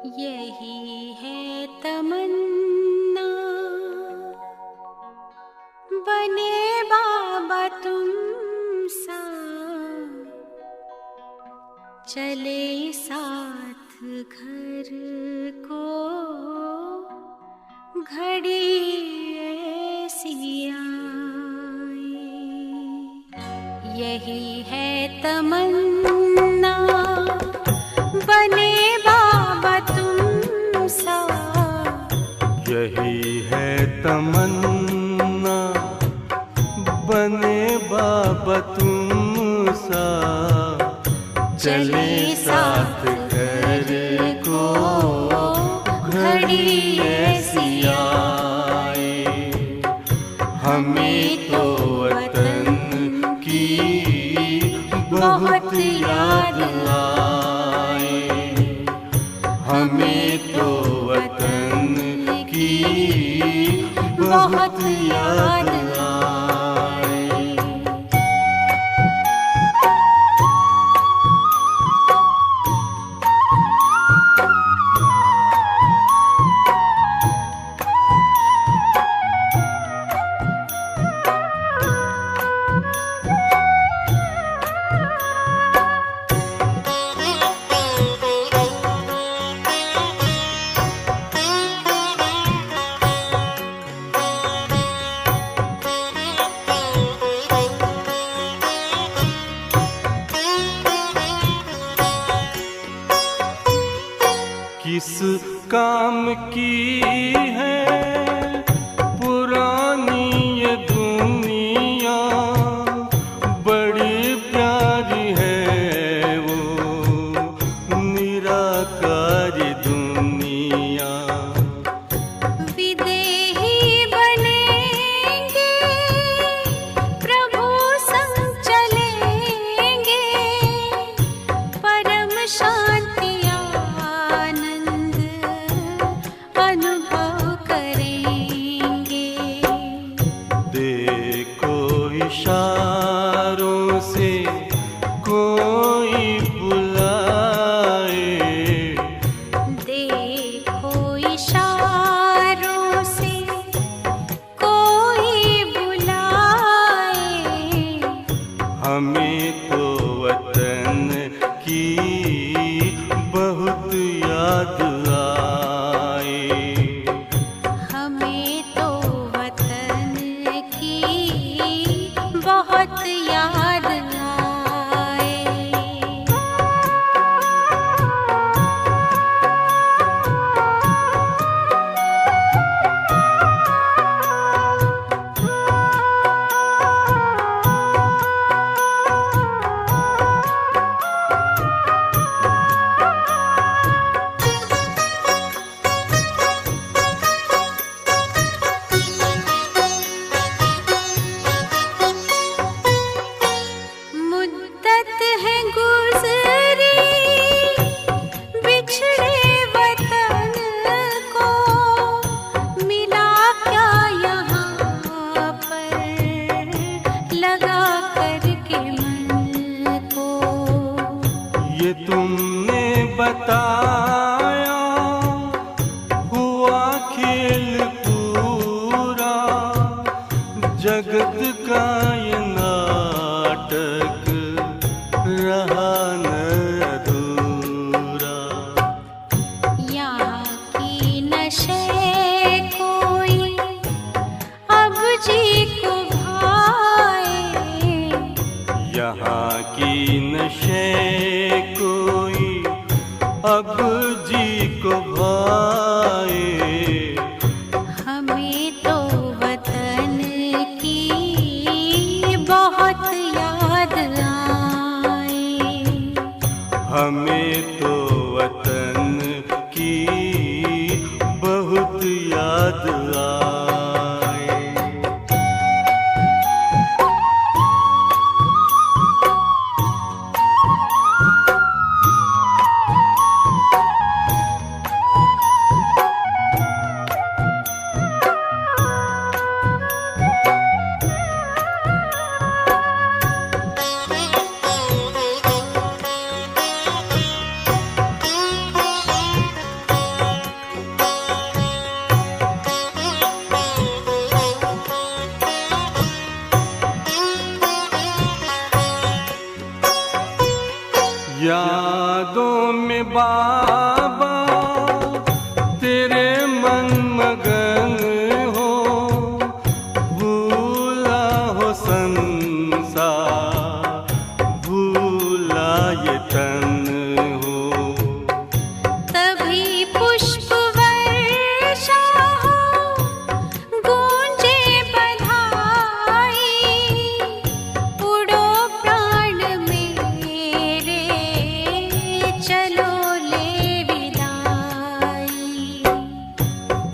यही है तमन्ना, बने बाबा तुम सा, चले साथ घर को घड़ी ऐसी आए। यही है तमन्ना, बने बाबा तुम सा। यही है तमन्ना, बने बाबा तुम सा, चले साथ घर को घड़ी ऐसी आए। हमें तो वतन की बहुत याद आए, हमें तो वतन की बहुत याद आए। किस काम की है पुरानी ये दुनिया, बड़ी प्यारी है वो निराकारी दुनिया। विदेही बनेंगे प्रभु संग चलेंगे, परम शांति अनुभव करेंगे। देखो इशारों से कोई बुलाए, देखो इशारों से कोई बुलाए। हमें तो वतन की बहुत याद आए, हमें तो वतन की बहुत याद आए। मुद्दत है गुज़री बिछड़े वतन को, मिला क्या यहाँ पर लगा करके मन को। ये तुमने बताया हुआ खेल पूरा, जगत का ये नाटक रहा न अधूरा। यहाँ की नशे कोई अब जी को भाए, यहाँ की नशे कोई अब जी को भाए। हमें तो वतन की बहुत याद आए, हमें तो वतन की बहुत याद आए। यादों में बाबा तेरे मन मगन हो, भूला हो संसार, भूला ये तन हो। तभी पुष्प वर्षा हो, गूंजे बधाई, उड़ो प्राण मेरे, चलो ले विदाई।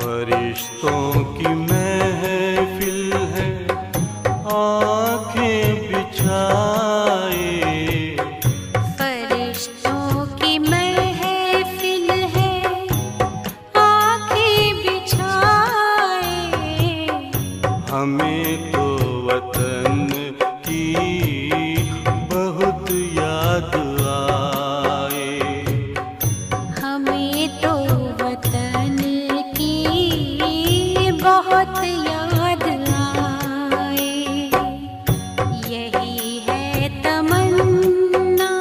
फरिश्तों की महफिल है, आंखें बिछाए, फरिश्तों की महफिल है, आंखें बिछाए। हमें तो वतन की बहुत याद आए। हमें तो वतन की बहुत याद आए। यही है तमन्ना,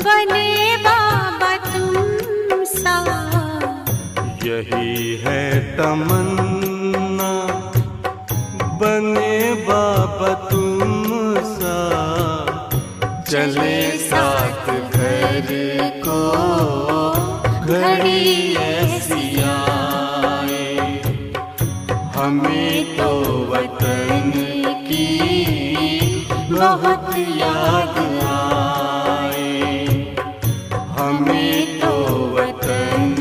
बने बाबा तुम सा। यही है तमन्ना, बने बाबा तुम सा। चले साथ घर को घड़ी ऐसी आए। हमें तो वतन की बहुत याद आए। हमें तो वतन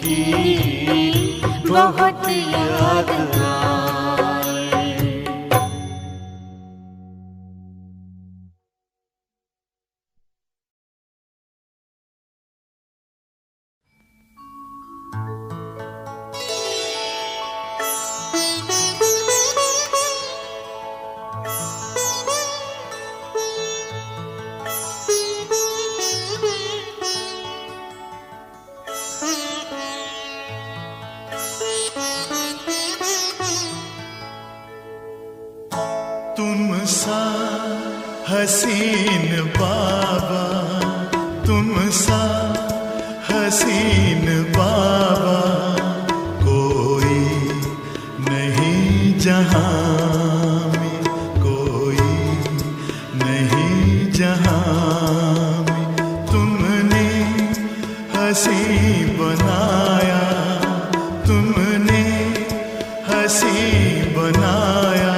की बहुत याद आए। तुम सा हसीन बाबा, तुम सा हसीन बाबा, कोई नहीं जहां में, कोई नहीं जहां में। तुमने हसी बनाया, तुमने हसी बनाया,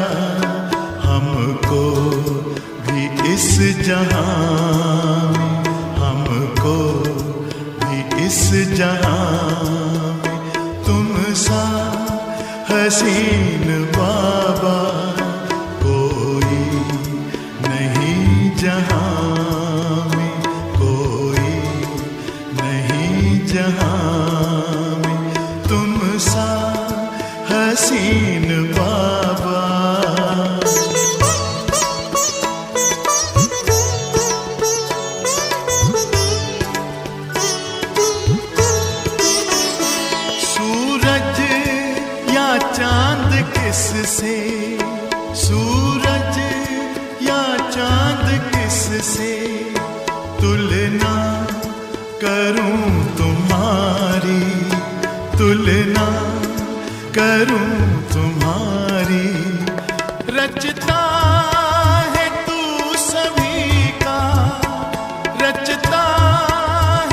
हमको भी इस जहां में, हमको भी इस जहां में। तुम सा हसीन बाबा, कोई नहीं जहां में, कोई नहीं जहां में। तुम सा हसीन बाबा। सूरज या चांद किससे, सूरज या चांद किससे तुलना करूं तुम्हारी, तुलना करूं तुम्हारी। रचता है तू सभी का, रचता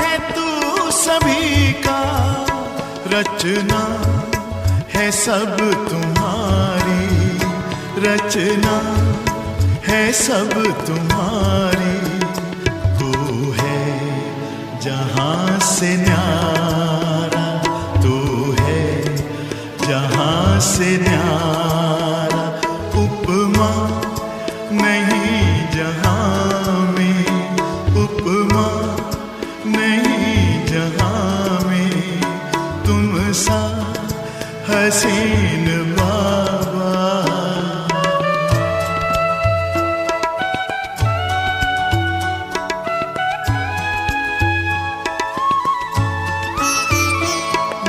है तू सभी का, रचना है सब तुम्हारी, रचना है सब तुम्हारी। तू है जहां से न्यारा, तू है जहां से न्यारा। उपमा नहीं जहां में, उपमा नहीं जहां में। तुम सा हसीन बाबा।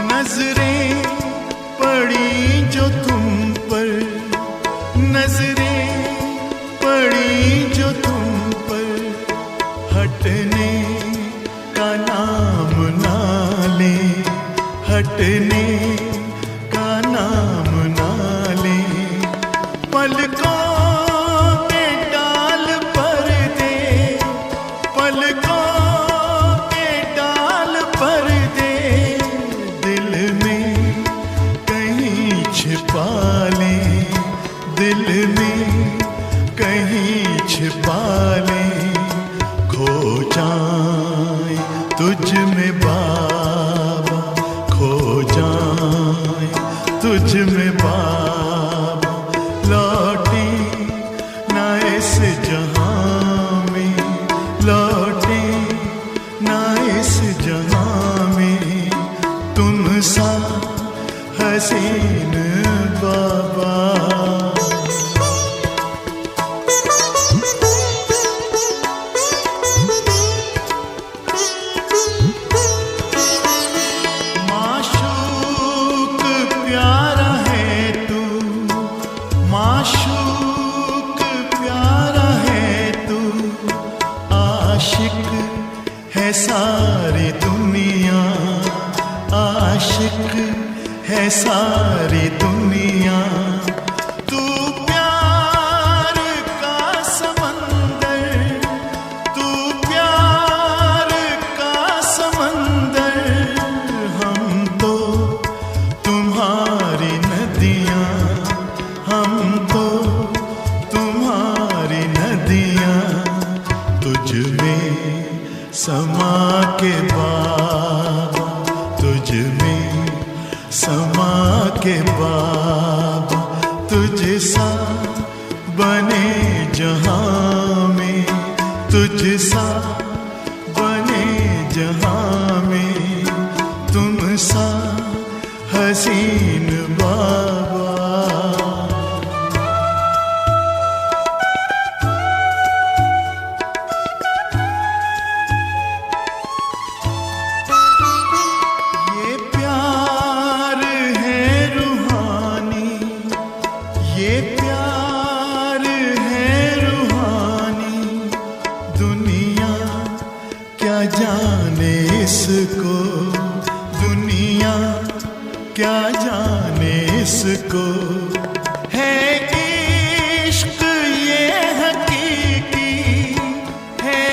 नजरें पड़ी जो तुम पर, नजरें पड़ी जो तुम पर, हट हटने का नाम ना ले, हटने का नाम ना ले। पलकों के डाल पर दे, पलकों के डाल पर दे, दिल में कहीं छिपा ले, दिल में कहीं छिपा ले। खो जाए तुझ में बाबा, खो जाए तुझ में बाबा, लौटे ना इस जहां में, लौटे ना इस जहां में, तुम सा हसीन बाबा। माशूक प्यारा है तू, माशूक प्यारा है तू, आशिक है सारी दुनिया, आशिक है सारी दुनिया। तू प्यार का समंदर, तू प्यार का समंदर, हम तो तुम्हारी नदियाँ, हम तो तुम्हारी नदियाँ। तुझ में समा के बाबा, तुझ में समा के बाबा, तुझ सा बने जहां में, तुझ सा बने जहां में, तुम सा हसीन बाबा। ये प्यार है रूहानी, दुनिया क्या जाने इसको, दुनिया क्या जाने इसको। है इश्क ये हकीकी, है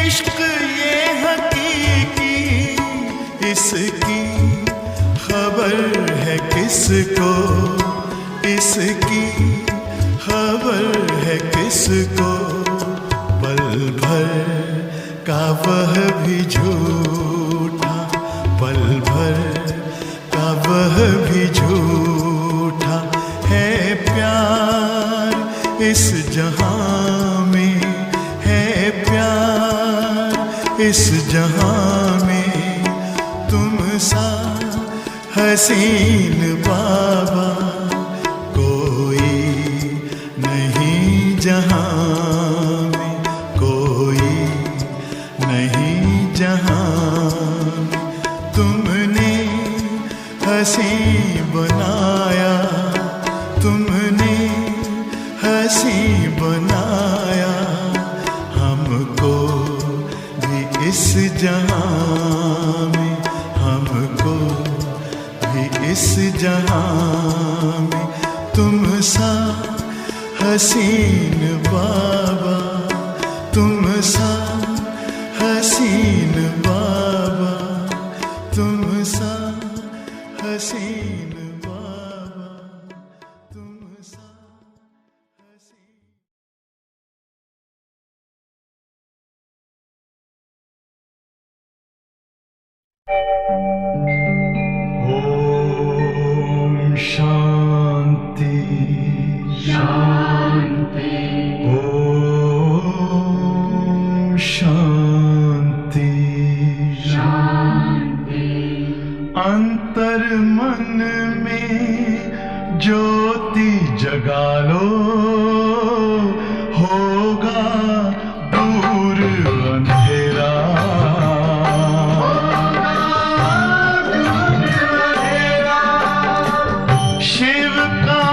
इश्क ये हकीकी, इसकी खबर है किसको, इसकी खबर है किसको। पल भर का वह भी झूठा, पल भर का वह भी झूठा है प्यार इस जहां में, है प्यार इस जहां में। तुम सा हसीन बाबा जहां में, कोई नहीं जहां में। तुमने हंसी बनाया, तुमने हंसी बनाया, हमको भी इस जहां में, हमको भी इस जहां में। तुम सा हसीन बाबा, तुम सा हसीन बाबा, तुम सा हसीन बाबा, तुम सा हसीन। ओम शांति शांति, ओम शांति शांति। अंतर मन में ज्योति जगा लो, होगा दूर अंधेरा। शिव का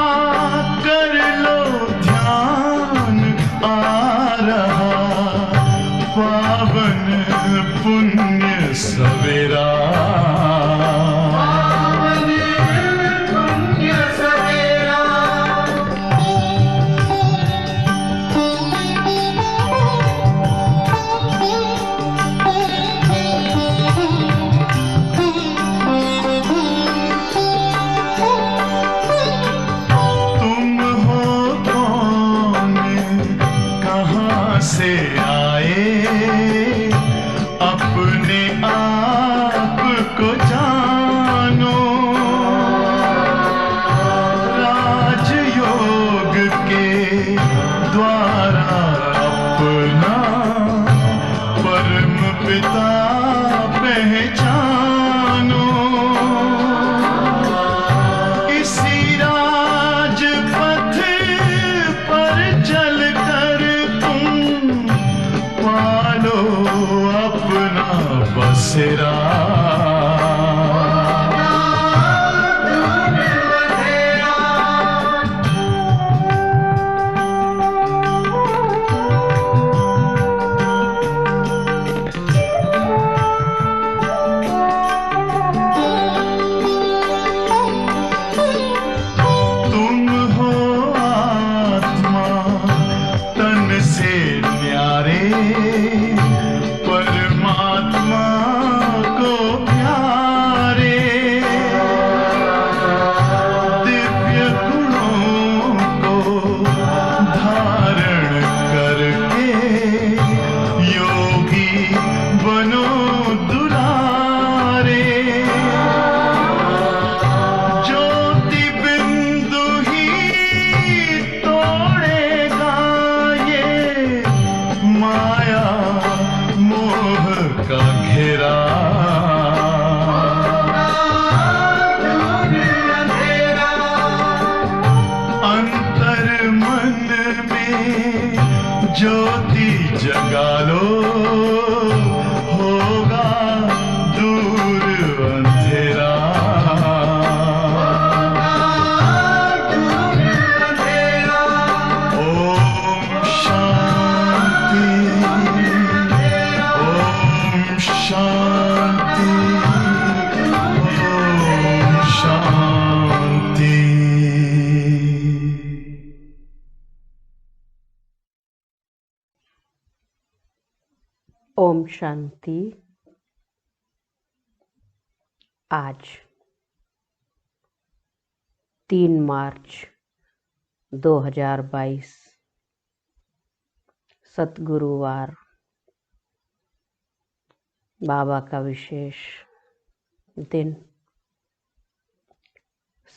कर लो ध्यान, आ रहा परम पिता पहचानो, इसी राजपथ पर चलकर तुम पालो अपना बसेरा। तुम हो आत्मा तन से न्यारे, परमात्मा को प्यारे, दिव्य गुणों को धारण करके योगी बनो दुलारे। ज्योति बिंदु ही तोड़ेगा ये माया मोह का घेरा। अंतर मन में ज्योति जगा लो, होगा दूर अंधेरा। ओम शांति, ओम शांति, ओम शांति। ओम शांति। आज 3 मार्च 2022 सतगुरुवार, बाबा का विशेष दिन।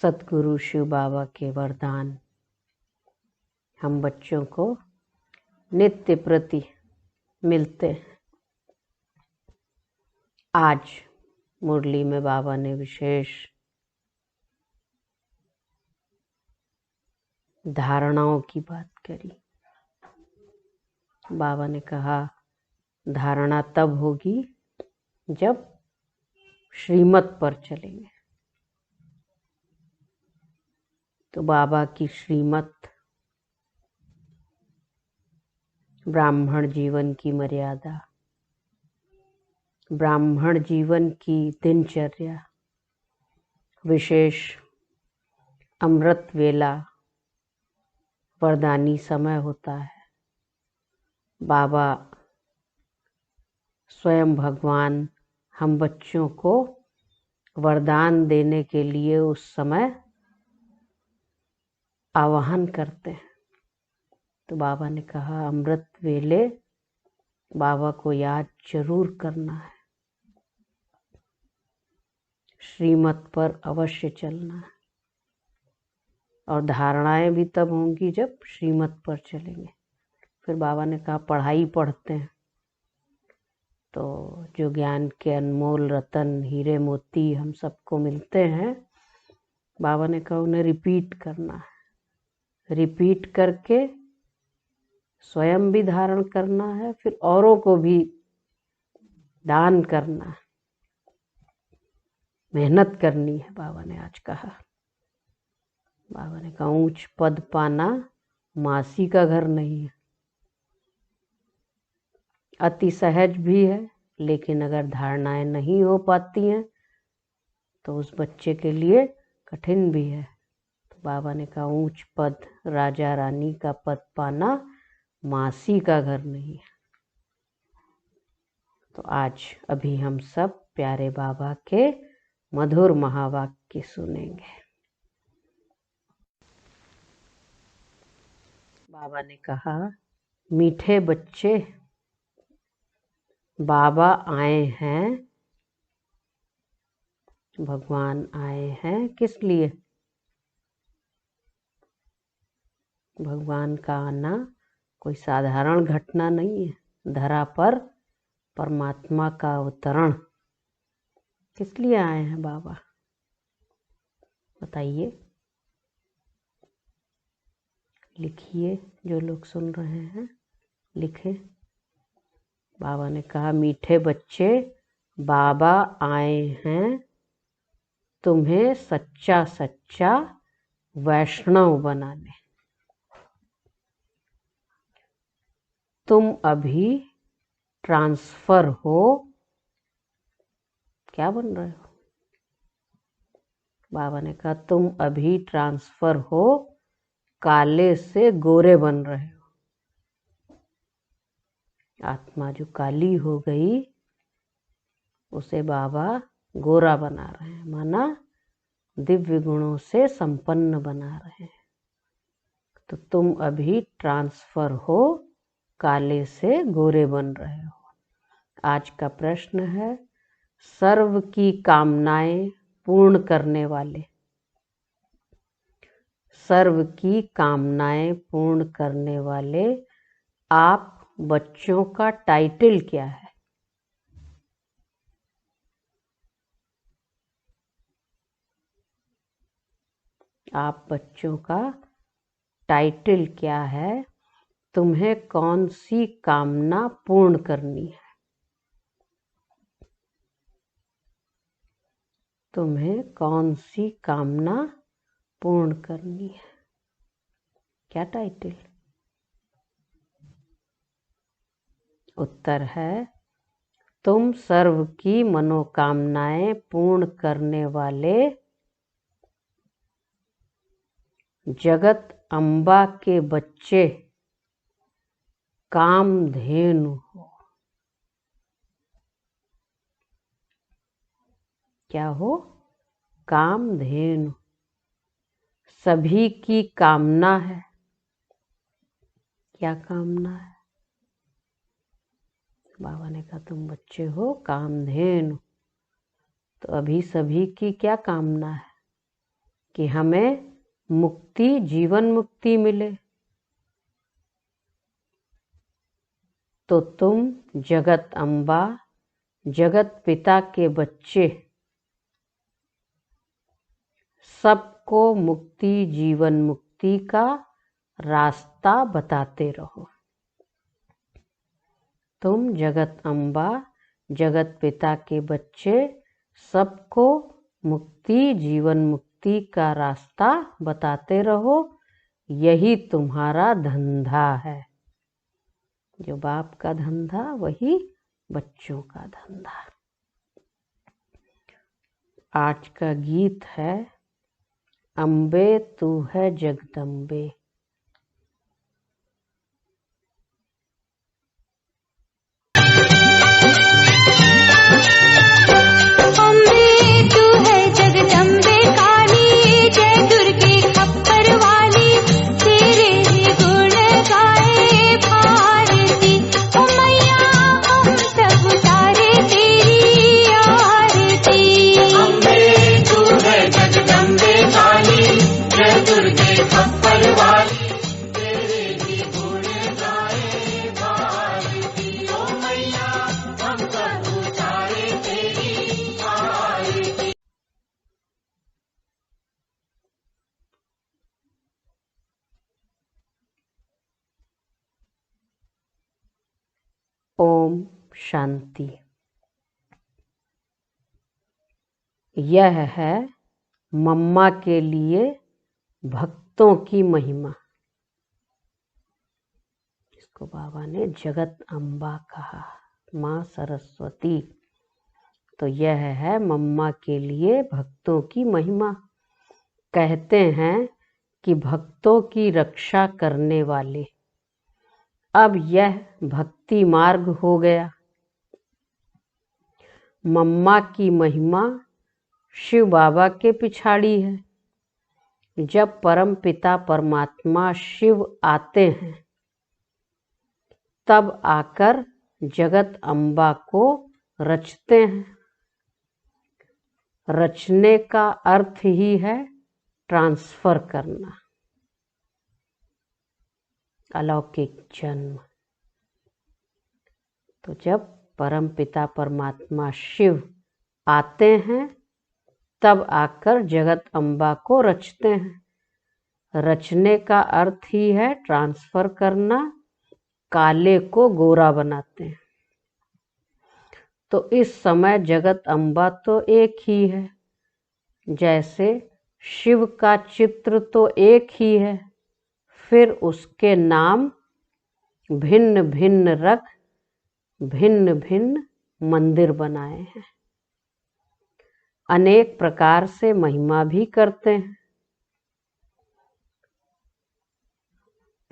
सतगुरु शिव बाबा के वरदान हम बच्चों को नित्य प्रति मिलते हैं। आज मुरली में बाबा ने विशेष धारणाओं की बात करी। बाबा ने कहा धारणा तब होगी जब श्रीमत पर चलेंगे। तो बाबा की श्रीमत ब्राह्मण जीवन की मर्यादा, ब्राह्मण जीवन की दिनचर्या, विशेष अमृत वेला वरदानी समय होता है। बाबा स्वयं भगवान हम बच्चों को वरदान देने के लिए उस समय आवाहन करते हैं। तो बाबा ने कहा अमृत वेले बाबा को याद जरूर करना है, श्रीमत पर अवश्य चलना है। और धारणाएं भी तब होंगी जब श्रीमत पर चलेंगे। फिर बाबा ने कहा पढ़ाई पढ़ते हैं तो जो ज्ञान के अनमोल रतन हीरे मोती हम सबको मिलते हैं, बाबा ने कहा उन्हें रिपीट करना है। रिपीट करके स्वयं भी धारण करना है, फिर औरों को भी दान करना है। मेहनत करनी है, बाबा ने आज कहा। बाबा ने कहा ऊंच पद पाना मासी का घर नहीं है। अति सहज भी है, लेकिन अगर धारणाएं नहीं हो पाती हैं तो उस बच्चे के लिए कठिन भी है। तो बाबा ने कहा ऊंच पद, राजा रानी का पद पाना मासी का घर नहीं है। तो आज अभी हम सब प्यारे बाबा के मधुर महावाक्य सुनेंगे। बाबा ने कहा मीठे बच्चे, बाबा आए हैं, भगवान आए हैं किस लिए? भगवान का आना कोई साधारण घटना नहीं है। धरा पर परमात्मा का अवतरण किस लिए आए हैं बाबा, बताइए, लिखिए। जो लोग सुन रहे हैं लिखें। बाबा ने कहा, मीठे बच्चे, बाबा आए हैं तुम्हें सच्चा सच्चा वैष्णव बनाने। तुम अभी ट्रांसफर हो, क्या बन रहे हो? बाबा ने कहा, तुम अभी ट्रांसफर हो, काले से गोरे बन रहे हो। आत्मा जो काली हो गई उसे बाबा गोरा बना रहे हैं, माना दिव्य गुणों से संपन्न बना रहे हैं। तो तुम अभी ट्रांसफर हो, काले से गोरे बन रहे हो। आज का प्रश्न है, सर्व की कामनाएं पूर्ण करने वाले, सर्व की कामनाएं पूर्ण करने वाले आप बच्चों का टाइटल क्या है? आप बच्चों का टाइटल क्या है? तुम्हें कौन सी कामना पूर्ण करनी है? तुम्हें कौन सी कामना पूर्ण करनी है? क्या टाइटल? उत्तर है, तुम सर्व की मनोकामनाएं पूर्ण करने वाले जगत अम्बा के बच्चे कामधेनु हो। क्या हो? कामधेनु। सभी की कामना है। क्या कामना है? बाबा ने कहा, तुम बच्चे हो कामधेनु। तो अभी सभी की क्या कामना है? कि हमें मुक्ति, जीवन मुक्ति मिले। तो तुम जगत अम्बा, जगत पिता के बच्चे सबको मुक्ति, जीवन मुक्ति का रास्ता बताते रहो। तुम जगत अम्बा, जगत पिता के बच्चे सबको मुक्ति, जीवन मुक्ति का रास्ता बताते रहो। यही तुम्हारा धंधा है। जो बाप का धंधा, वही बच्चों का धंधा। आज का गीत है, अम्बे तू है जगदम्बे। ओम शांति। यह है मम्मा के लिए भक्तों की महिमा। इसको बाबा ने जगत अम्बा कहा, माँ सरस्वती। तो यह है मम्मा के लिए भक्तों की महिमा। कहते हैं कि भक्तों की रक्षा करने वाले। अब यह भक्ति मार्ग हो गया। मम्मा की महिमा शिव बाबा के पिछाड़ी है। जब परम पिता परमात्मा शिव आते हैं, तब आकर जगत अम्बा को रचते हैं। रचने का अर्थ ही है ट्रांसफर करना, अलौकिक जन्म। तो जब परम पिता परमात्मा शिव आते हैं, तब आकर जगत अम्बा को रचते हैं। रचने का अर्थ ही है ट्रांसफर करना, काले को गोरा बनाते हैं। तो इस समय जगत अम्बा तो एक ही है, जैसे शिव का चित्र तो एक ही है, फिर उसके नाम भिन्न भिन्न रख भिन्न भिन्न मंदिर बनाए हैं। अनेक प्रकार से महिमा भी करते हैं।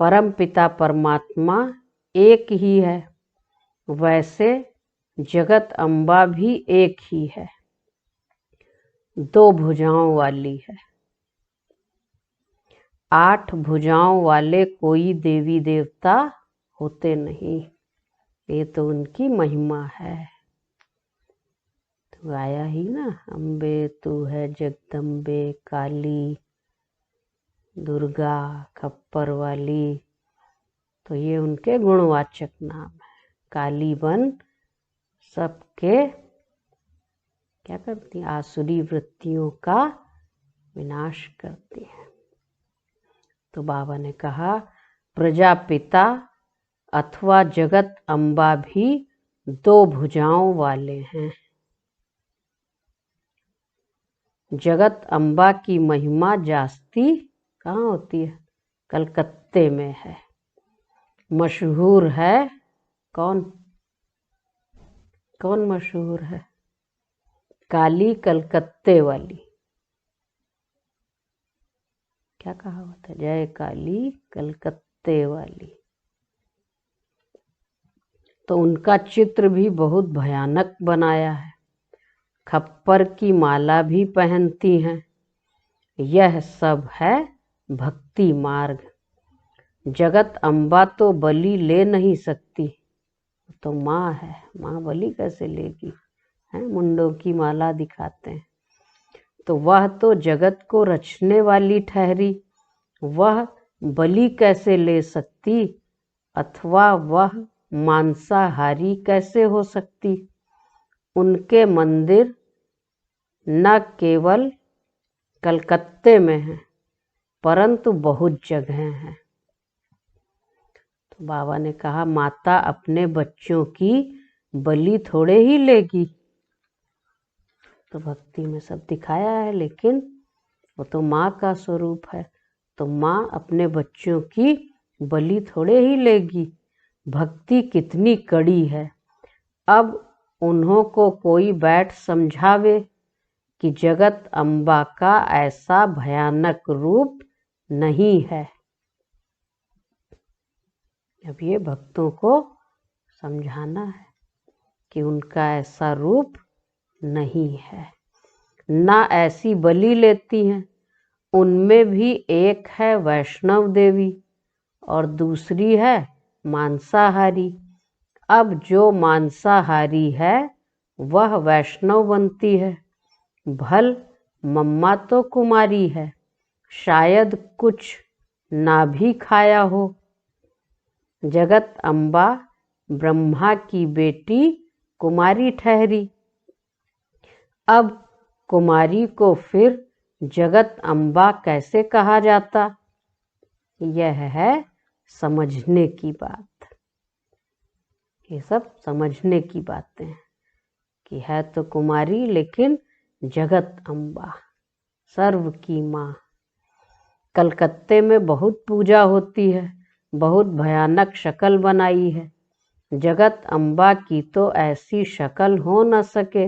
परम पिता परमात्मा एक ही है, वैसे जगत अम्बा भी एक ही है, 2 भुजाओं वाली है। 8 भुजाओं वाले कोई देवी देवता होते नहीं, ये तो उनकी महिमा है। तो आया ही ना, अम्बे तू है जगदम्बे, काली, दुर्गा, खप्पर वाली, तो ये उनके गुणवाचक नाम है। काली बन सबके क्या करती है, आसुरी वृत्तियों का विनाश करती है। तो बाबा ने कहा प्रजापिता अथवा जगत अम्बा भी 2 भुजाओं वाले हैं। जगत अम्बा की महिमा जास्ती कहाँ होती है? कलकत्ते में है। मशहूर है कौन? कौन मशहूर है? काली कलकत्ते वाली। क्या कहावत है? जय काली कलकत्ते वाली। तो उनका चित्र भी बहुत भयानक बनाया है। खप्पर की माला भी पहनती हैं। यह सब है भक्ति मार्ग। जगत अम्बा तो बलि ले नहीं सकती, तो माँ है, माँ बलि कैसे लेगी? है, मुंडों की माला दिखाते हैं। तो वह तो जगत को रचने वाली ठहरी, वह बलि कैसे ले सकती? अथवा वह मांसाहारी कैसे हो सकती? उनके मंदिर न केवल कलकत्ते में हैं, परंतु बहुत जगह हैं। तो बाबा ने कहा माता अपने बच्चों की बलि थोड़े ही लेगी। तो भक्ति में सब दिखाया है, लेकिन वो तो माँ का स्वरूप है, तो माँ अपने बच्चों की बलि थोड़े ही लेगी। भक्ति कितनी कड़ी है। अब उन्हों को कोई बैठ समझावे कि जगत अम्बा का ऐसा भयानक रूप नहीं है। अब ये भक्तों को समझाना है कि उनका ऐसा रूप नहीं है, ना ऐसी बलि लेती हैं। उनमें भी एक है वैष्णव देवी और दूसरी है मांसाहारी। अब जो मांसाहारी है वह वैष्णव बनती है। भल मम्मा तो कुमारी है, शायद कुछ ना भी खाया हो। जगत अम्बा ब्रह्मा की बेटी कुमारी ठहरी। अब कुमारी को फिर जगत अम्बा कैसे कहा जाता? यह है समझने की बात। ये सब समझने की बातें हैं कि है तो कुमारी, लेकिन जगत अम्बा सर्व की माँ। कलकत्ते में बहुत पूजा होती है, बहुत भयानक शक्ल बनाई है। जगत अम्बा की तो ऐसी शक्ल हो न सके।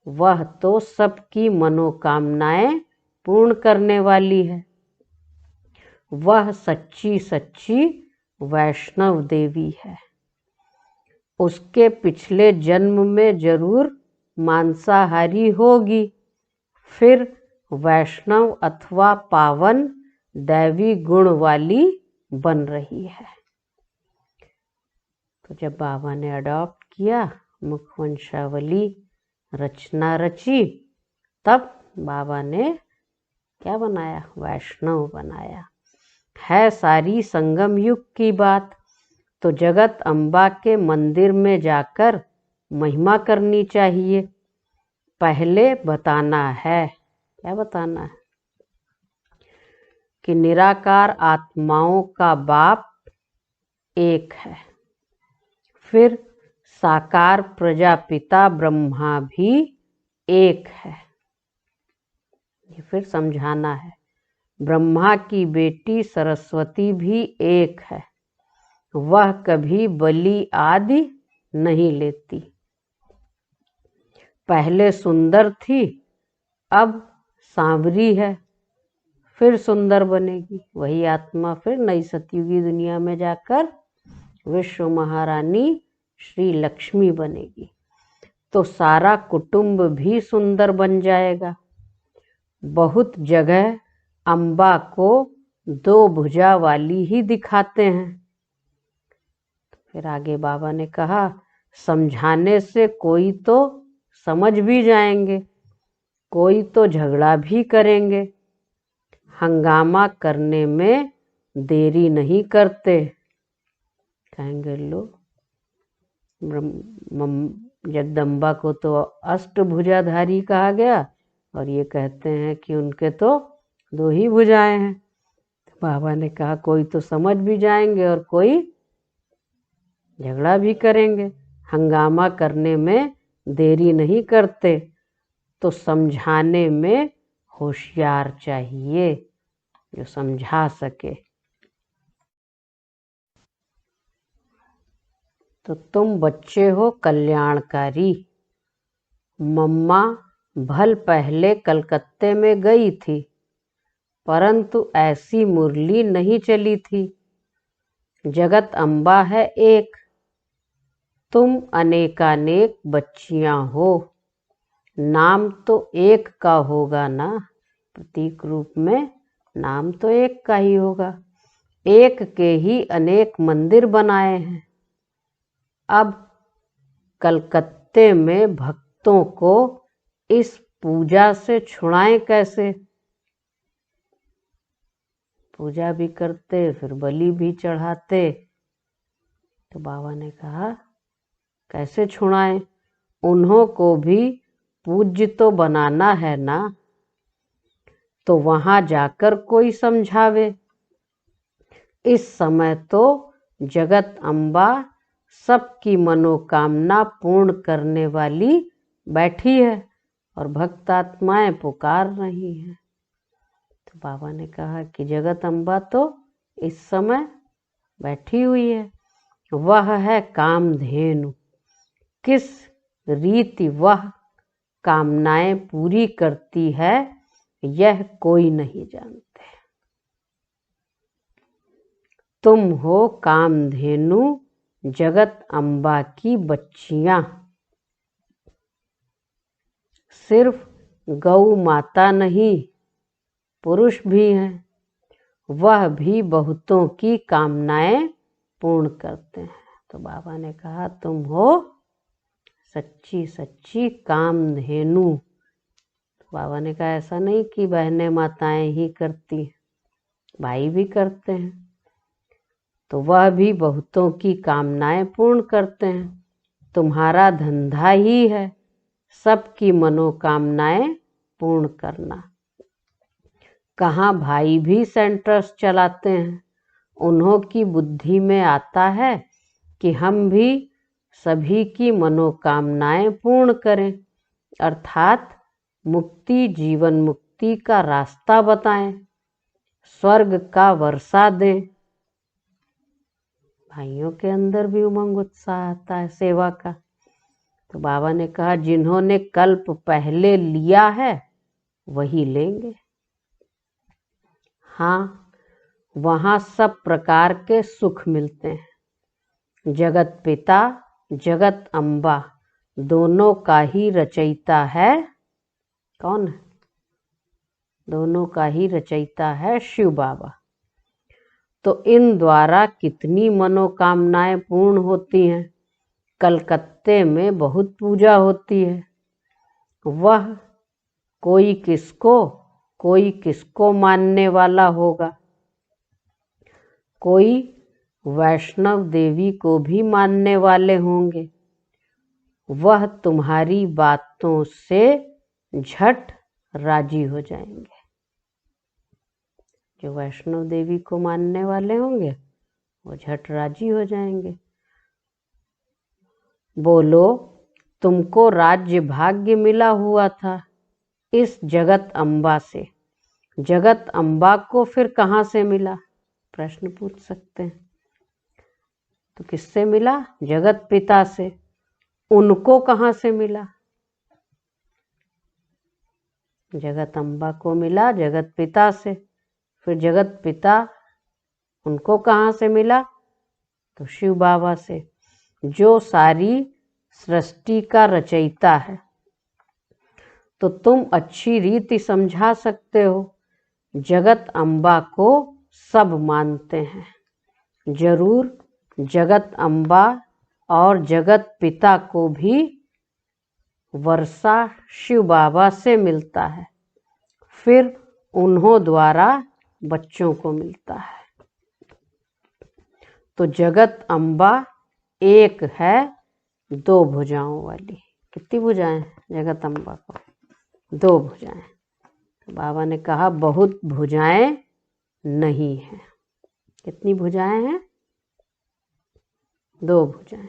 वह तो सबकी मनोकामनाएं पूर्ण करने वाली है। वह सच्ची सच्ची वैष्णव देवी है। उसके पिछले जन्म में जरूर मांसाहारी होगी, फिर वैष्णव अथवा पावन दैवी गुण वाली बन रही है। तो जब बाबा ने अडॉप्ट किया, मुखवंशावली रचना रची, तब बाबा ने क्या बनाया? वैष्णव बनाया। है सारी संगम युग की बात। तो जगत अम्बा के मंदिर में जाकर महिमा करनी चाहिए। पहले बताना है, क्या बताना है? कि निराकार आत्माओं का बाप एक है। फिर साकार प्रजापिता ब्रह्मा भी एक है। ये फिर समझाना है। ब्रह्मा की बेटी सरस्वती भी एक है। वह कभी बलि आदि नहीं लेती। पहले सुंदर थी, अब सांवरी है, फिर सुंदर बनेगी। वही आत्मा फिर नई सतयुगी दुनिया में जाकर विश्व महारानी श्री लक्ष्मी बनेगी। तो सारा कुटुंब भी सुंदर बन जाएगा। बहुत जगह अम्बा को 2 भुजा वाली ही दिखाते हैं। फिर आगे बाबा ने कहा, समझाने से कोई तो समझ भी जाएंगे, कोई तो झगड़ा भी करेंगे। हंगामा करने में देरी नहीं करते। कहेंगे लो, जगदम्बा को तो अष्टभुजाधारी कहा गया और ये कहते हैं कि उनके तो 2 ही भुजाएं हैं। तो बाबा ने कहा कोई तो समझ भी जाएंगे और कोई झगड़ा भी करेंगे। हंगामा करने में देरी नहीं करते। तो समझाने में होशियार चाहिए, जो समझा सके। तो तुम बच्चे हो कल्याणकारी। मम्मा भल पहले कलकत्ते में गई थी, परंतु ऐसी मुरली नहीं चली थी। जगत अम्बा है एक, तुम अनेकानेक बच्चियां हो। नाम तो एक का होगा ना, प्रतीक रूप में नाम तो एक का ही होगा। एक के ही अनेक मंदिर बनाए हैं। अब कलकत्ते में भक्तों को इस पूजा से छुड़ाएं कैसे? पूजा भी करते, फिर बलि भी चढ़ाते। तो बाबा ने कहा कैसे छुड़ाएं? उन्हों को भी पूज्य तो बनाना है ना। तो वहां जाकर कोई समझावे। इस समय तो जगत अम्बा सबकी मनोकामना पूर्ण करने वाली बैठी है और भक्त आत्माएं पुकार रही हैं। तो बाबा ने कहा कि जगत अम्बा तो इस समय बैठी हुई है। वह है कामधेनु। किस रीति वह कामनाएं पूरी करती है, यह कोई नहीं जानते। तुम हो कामधेनु, जगत अम्बा की बच्चियां। सिर्फ गौ माता नहीं, पुरुष भी हैं। वह भी बहुतों की कामनाएं पूर्ण करते हैं। तो बाबा ने कहा तुम हो सच्ची सच्ची कामधेनु। तो बाबा ने कहा ऐसा नहीं कि बहनें माताएं ही करती हैं, भाई भी करते हैं। तो वह भी बहुतों की कामनाएं पूर्ण करते हैं। तुम्हारा धंधा ही है सबकी मनोकामनाएं पूर्ण करना। कहाँ भाई भी सेंटर्स चलाते हैं। उन्हों की बुद्धि में आता है कि हम भी सभी की मनोकामनाएं पूर्ण करें, अर्थात मुक्ति, जीवन मुक्ति का रास्ता बताएं, स्वर्ग का वर्षा दें। भाइयों के अंदर भी उमंग उत्साह आता है सेवा का। तो बाबा ने कहा जिन्होंने कल्प पहले लिया है वही लेंगे। हाँ, वहाँ सब प्रकार के सुख मिलते हैं। जगत पिता, जगत अम्बा दोनों का ही रचयिता है। कौन है? दोनों का ही रचयिता है शिव बाबा। तो इन द्वारा कितनी मनोकामनाएं पूर्ण होती हैं। कलकत्ते में बहुत पूजा होती है। वह कोई किसको मानने वाला होगा। कोई वैष्णव देवी को भी मानने वाले होंगे। वह तुम्हारी बातों से झट राजी हो जाएंगे। जो वैष्णव देवी को मानने वाले होंगे वो झट राजी हो जाएंगे। बोलो, तुमको राज्य भाग्य मिला हुआ था इस जगत अम्बा से, जगत अम्बा को फिर कहाँ से मिला? प्रश्न पूछ सकते हैं। तो किससे मिला? जगत पिता से। उनको कहाँ से मिला? जगत अम्बा को मिला जगत पिता से। फिर जगत पिता उनको कहाँ से मिला? तो शिव बाबा से, जो सारी सृष्टि का रचयिता है। तो तुम अच्छी रीति समझा सकते हो, जगत अम्बा को सब मानते हैं। जरूर जगत अम्बा और जगत पिता को भी वर्षा शिव बाबा से मिलता है, फिर उन्हों द्वारा बच्चों को मिलता है। तो जगत अम्बा एक है दो भुजाओं वाली। कितनी भुजाएं जगत अम्बा को? दो भुजाएं। तो बाबा ने कहा बहुत भुजाएं नहीं हैं। कितनी भुजाएं हैं? दो भुजाएं।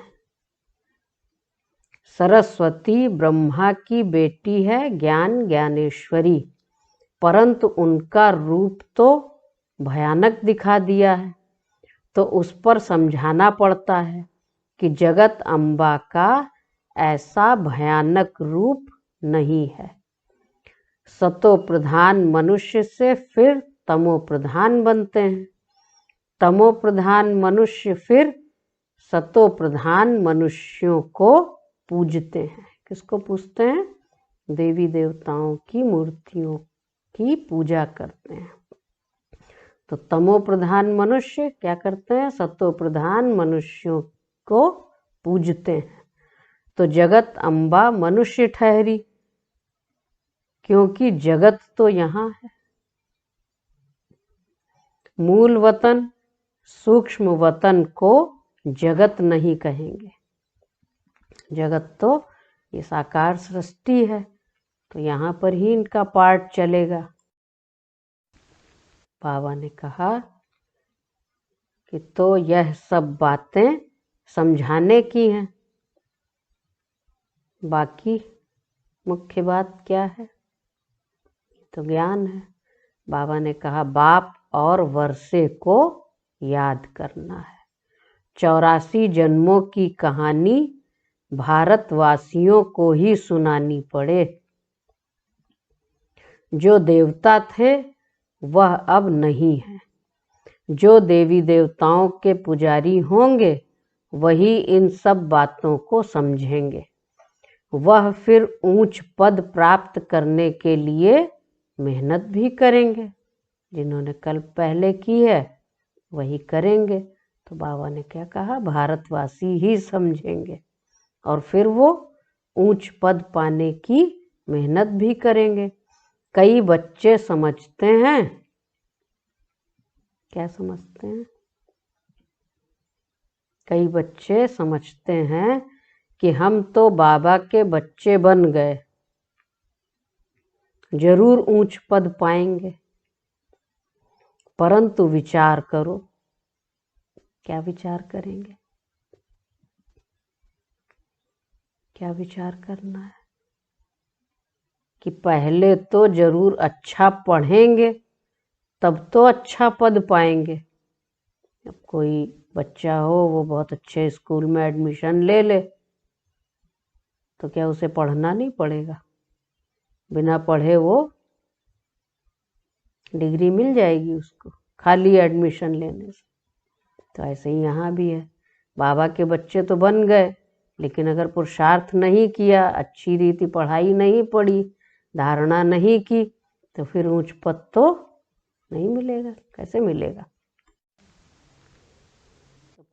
सरस्वती ब्रह्मा की बेटी है, ज्ञान ज्ञानेश्वरी, परंतु उनका रूप तो भयानक दिखा दिया है। तो उस पर समझाना पड़ता है कि जगत अम्बा का ऐसा भयानक रूप नहीं है। सतो प्रधान मनुष्य से फिर तमो प्रधान बनते हैं। तमो प्रधान मनुष्य फिर सतो प्रधान मनुष्यों को पूजते हैं। किसको पूजते हैं? देवी देवताओं की मूर्तियों की पूजा करते हैं। तो तमो प्रधान मनुष्य क्या करते हैं? सतो प्रधान मनुष्यों को पूजते हैं। तो जगत अम्बा मनुष्य ठहरी, क्योंकि जगत तो यहाँ है। मूल वतन सूक्ष्म वतन को जगत नहीं कहेंगे। जगत तो ये साकार सृष्टि है, तो यहाँ पर ही इनका पार्ट चलेगा। बाबा ने कहा कि तो यह सब बातें समझाने की हैं, बाकी मुख्य बात क्या है? तो ज्ञान है। बाबा ने कहा बाप और वर्षे को याद करना है। 84 जन्मों की कहानी भारतवासियों को ही सुनानी पड़े। जो देवता थे वह अब नहीं है। जो देवी देवताओं के पुजारी होंगे वही इन सब बातों को समझेंगे। वह फिर ऊंच पद प्राप्त करने के लिए मेहनत भी करेंगे। जिन्होंने कल्प पहले की है वही करेंगे। तो बाबा ने क्या कहा? भारतवासी ही समझेंगे और फिर वो ऊंच पद पाने की मेहनत भी करेंगे। कई बच्चे समझते हैं, क्या समझते हैं? कई बच्चे समझते हैं कि हम तो बाबा के बच्चे बन गए, जरूर ऊंच पद पाएंगे। परंतु विचार करो, क्या विचार करेंगे? क्या विचार करना है कि पहले तो जरूर अच्छा पढ़ेंगे तब तो अच्छा पद पाएंगे। अब कोई बच्चा हो वो बहुत अच्छे स्कूल में एडमिशन ले ले, तो क्या उसे पढ़ना नहीं पड़ेगा? बिना पढ़े वो डिग्री मिल जाएगी उसको खाली एडमिशन लेने से। तो ऐसे ही यहाँ भी है। बाबा के बच्चे तो बन गए, लेकिन अगर पुरुषार्थ नहीं किया, अच्छी रीति पढ़ाई नहीं पढ़ी, धारणा नहीं की, तो फिर ऊंच पद तो नहीं मिलेगा। कैसे मिलेगा?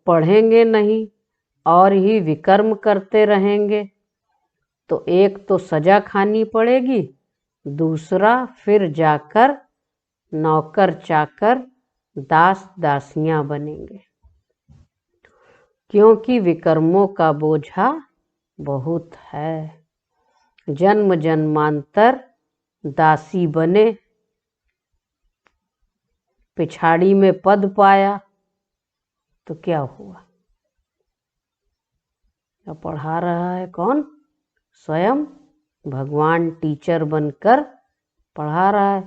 पढ़ेंगे नहीं और ही विकर्म करते रहेंगे तो एक तो सजा खानी पड़ेगी, दूसरा फिर जाकर नौकर चाकर दास दासियां बनेंगे। क्योंकि विकर्मों का बोझा बहुत है। जन्म जन्मांतर दासी बने, पिछाड़ी में पद पाया तो क्या हुआ? अब पढ़ा रहा है कौन? स्वयं भगवान टीचर बनकर पढ़ा रहा है,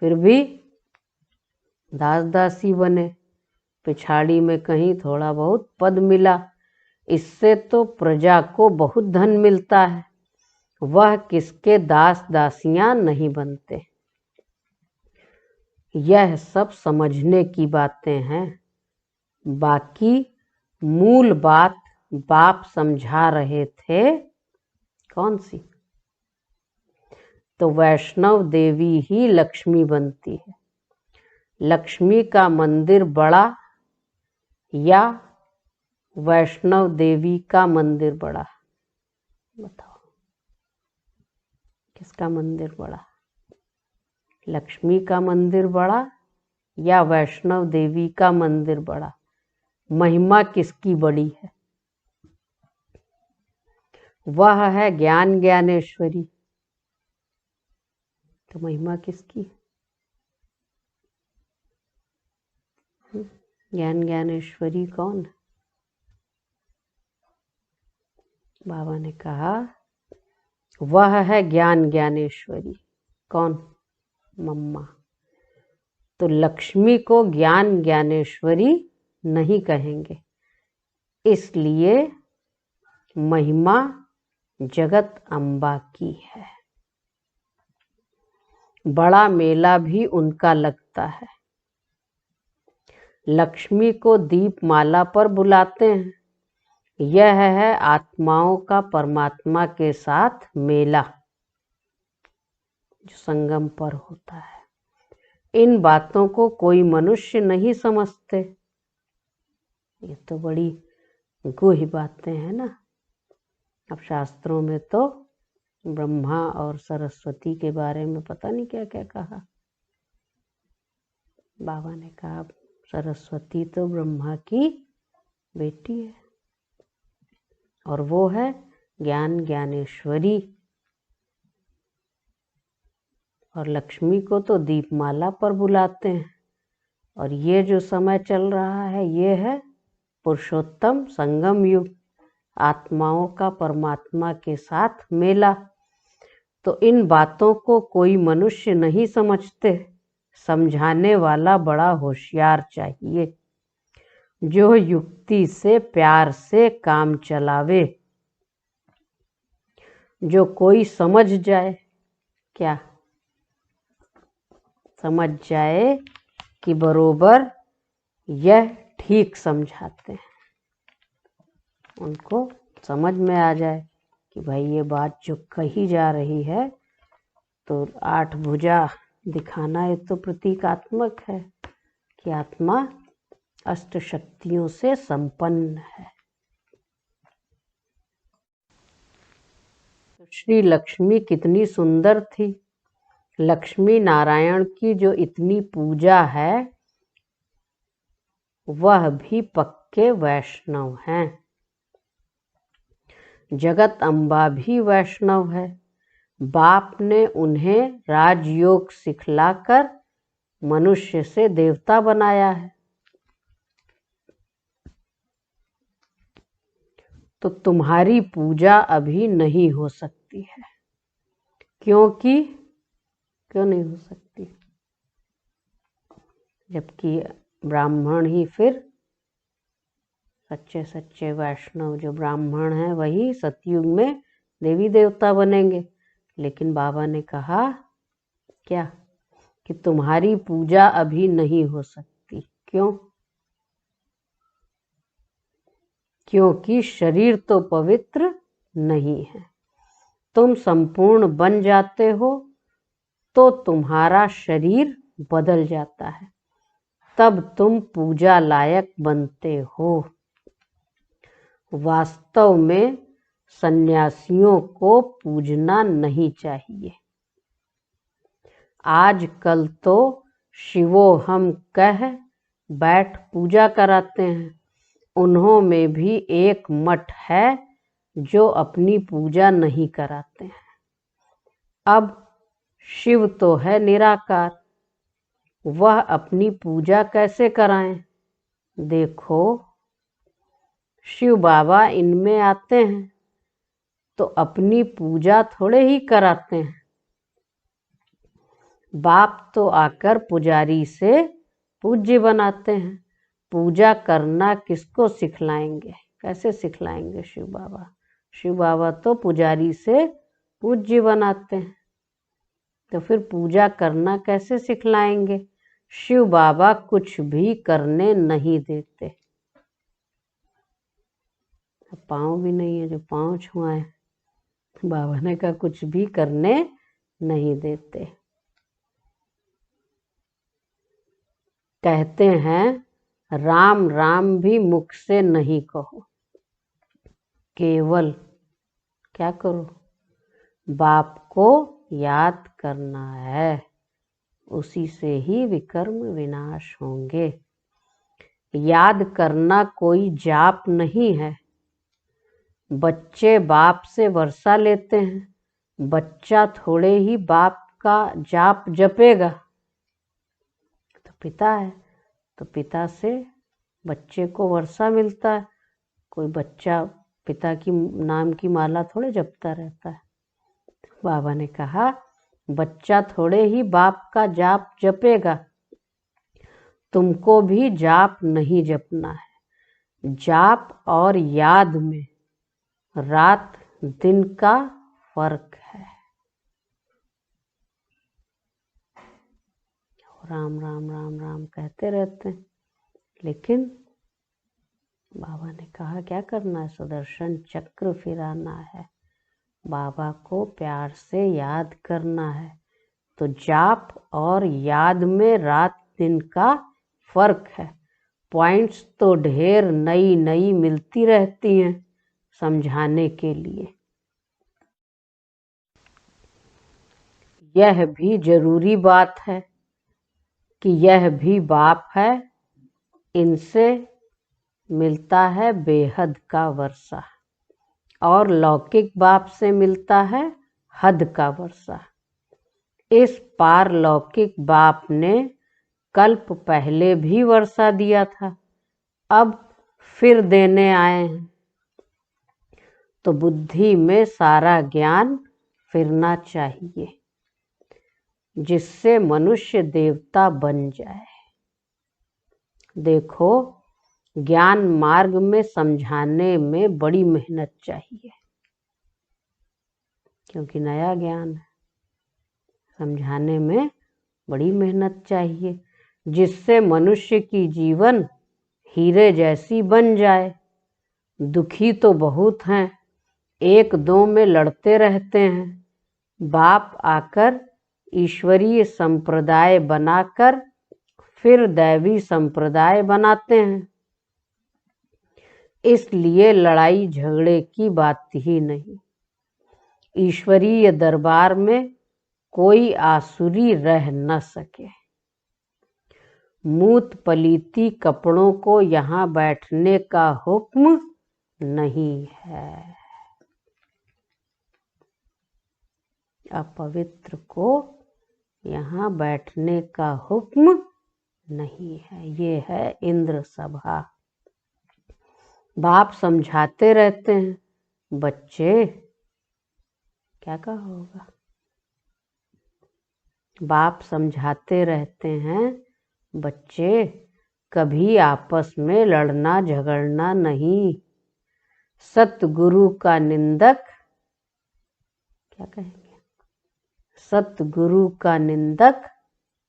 फिर भी दास दासी बने, पिछाड़ी में कहीं थोड़ा बहुत पद मिला। इससे तो प्रजा को बहुत धन मिलता है, वह किसके दास दासियां नहीं बनते। यह सब समझने की बातें हैं। बाकी मूल बात बाप समझा रहे थे, कौन सी? तो वैष्णव देवी ही लक्ष्मी बनती है। लक्ष्मी का मंदिर बड़ा या वैष्णव देवी का मंदिर बड़ा? बताओ, किसका मंदिर बड़ा? लक्ष्मी का मंदिर बड़ा या वैष्णव देवी का मंदिर बड़ा? महिमा किसकी बड़ी है? वह है ज्ञान ज्ञानेश्वरी। तो महिमा किसकी? ज्ञान ज्ञानेश्वरी कौन? बाबा ने कहा वह है ज्ञान ज्ञानेश्वरी। कौन? मम्मा। तो लक्ष्मी को ज्ञान ज्ञानेश्वरी नहीं कहेंगे, इसलिए महिमा जगत अम्बा की है। बड़ा मेला भी उनका लगता है। लक्ष्मी को दीपमाला पर बुलाते हैं। यह है आत्माओं का परमात्मा के साथ मेला जो संगम पर होता है। इन बातों को कोई मनुष्य नहीं समझते। ये तो बड़ी गूढ़ बातें हैं ना। अब शास्त्रों में तो ब्रह्मा और सरस्वती के बारे में पता नहीं क्या क्या कहा। बाबा ने कहा सरस्वती तो ब्रह्मा की बेटी है और वो है ज्ञान ज्ञानेश्वरी, और लक्ष्मी को तो दीपमाला पर बुलाते हैं। और ये जो समय चल रहा है ये है पुरुषोत्तम संगम युग, आत्माओं का परमात्मा के साथ मेला। तो इन बातों को कोई मनुष्य नहीं समझते। समझाने वाला बड़ा होशियार चाहिए, जो युक्ति से प्यार से काम चलावे, जो कोई समझ जाए। क्या समझ जाए कि बरोबर यह ठीक समझाते हैं, उनको समझ में आ जाए कि भाई ये बात जो कही जा रही है तो 8 भुजा दिखाना ये तो प्रतीकात्मक है कि आत्मा अष्ट शक्तियों से संपन्न है। तो श्री लक्ष्मी कितनी सुंदर थी। लक्ष्मी नारायण की जो इतनी पूजा है वह भी पक्के वैष्णव हैं। जगत अम्बा भी वैष्णव है। बाप ने उन्हें राजयोग सिखलाकर मनुष्य से देवता बनाया है। तो तुम्हारी पूजा अभी नहीं हो सकती है। क्योंकि क्यों नहीं हो सकती? जबकि ब्राह्मण ही फिर सच्चे सच्चे वैष्णव जो ब्राह्मण हैं वही सतयुग में देवी देवता बनेंगे। लेकिन बाबा ने कहा क्या कि तुम्हारी पूजा अभी नहीं हो सकती। क्यों? क्योंकि शरीर तो पवित्र नहीं है। तुम संपूर्ण बन जाते हो तो तुम्हारा शरीर बदल जाता है, तब तुम पूजा लायक बनते हो। वास्तव में सन्यासियों को पूजना नहीं चाहिए। आजकल तो शिवो हम कह बैठ पूजा कराते हैं। उन्हों में भी एक मठ है जो अपनी पूजा नहीं कराते हैं। अब शिव तो है निराकार, वह अपनी पूजा कैसे कराएं? देखो, शिव बाबा इनमें आते हैं तो अपनी पूजा थोड़े ही कराते हैं। बाप तो आकर पुजारी से पूज्य बनाते हैं। पूजा करना किसको सिखलाएंगे? कैसे सिखलाएंगे शिव बाबा? शिव बाबा तो पुजारी से पूज्य बनाते हैं, तो फिर पूजा करना कैसे सिखलाएंगे? शिव बाबा कुछ भी करने नहीं देते। पाँव भी नहीं है जो पाँव छुआए। बाबा ने कहा कुछ भी करने नहीं देते। कहते हैं राम राम भी मुख से नहीं कहो, केवल क्या करो? बाप को याद करना है, उसी से ही विकर्म विनाश होंगे। याद करना कोई जाप नहीं है। बच्चे बाप से वर्षा लेते हैं, बच्चा थोड़े ही बाप का जाप जपेगा। तो पिता है, तो पिता से बच्चे को वर्षा मिलता है। कोई बच्चा पिता की नाम की माला थोड़े जपता रहता है। बाबा ने कहा बच्चा थोड़े ही बाप का जाप जपेगा, तुमको भी जाप नहीं जपना है। जाप और याद में रात दिन का फर्क है। राम राम राम राम कहते रहते हैं, लेकिन बाबा ने कहा क्या करना है? सुदर्शन चक्र फिराना है, बाबा को प्यार से याद करना है। तो जाप और याद में रात दिन का फर्क है। पॉइंट्स तो ढेर नई नई मिलती रहती हैं समझाने के लिए। यह भी जरूरी बात है कि यह भी बाप है, इनसे मिलता है बेहद का वर्षा, और लौकिक बाप से मिलता है हद का वर्षा। इस पारलौकिक बाप ने कल्प पहले भी वर्षा दिया था, अब फिर देने आए हैं। तो बुद्धि में सारा ज्ञान फिरना चाहिए, जिससे मनुष्य देवता बन जाए। देखो, ज्ञान मार्ग में समझाने में बड़ी मेहनत चाहिए, क्योंकि नया ज्ञान है। समझाने में बड़ी मेहनत चाहिए, जिससे मनुष्य की जीवन हीरे जैसी बन जाए। दुखी तो बहुत हैं, एक दो में लड़ते रहते हैं। बाप आकर ईश्वरीय संप्रदाय बनाकर फिर दैवी संप्रदाय बनाते हैं। इसलिए लड़ाई झगड़े की बात ही नहीं। ईश्वरीय दरबार में कोई आसुरी रह न सके। मूत पलीती कपड़ों को यहाँ बैठने का हुक्म नहीं है। अपवित्र को यहाँ बैठने का हुक्म नहीं है। ये है इंद्र सभा। बाप समझाते रहते हैं, बच्चे क्या कहा होगा? बाप समझाते रहते हैं, बच्चे कभी आपस में लड़ना झगड़ना नहीं। सतगुरु का निंदक क्या कहेंगे? सतगुरु का निंदक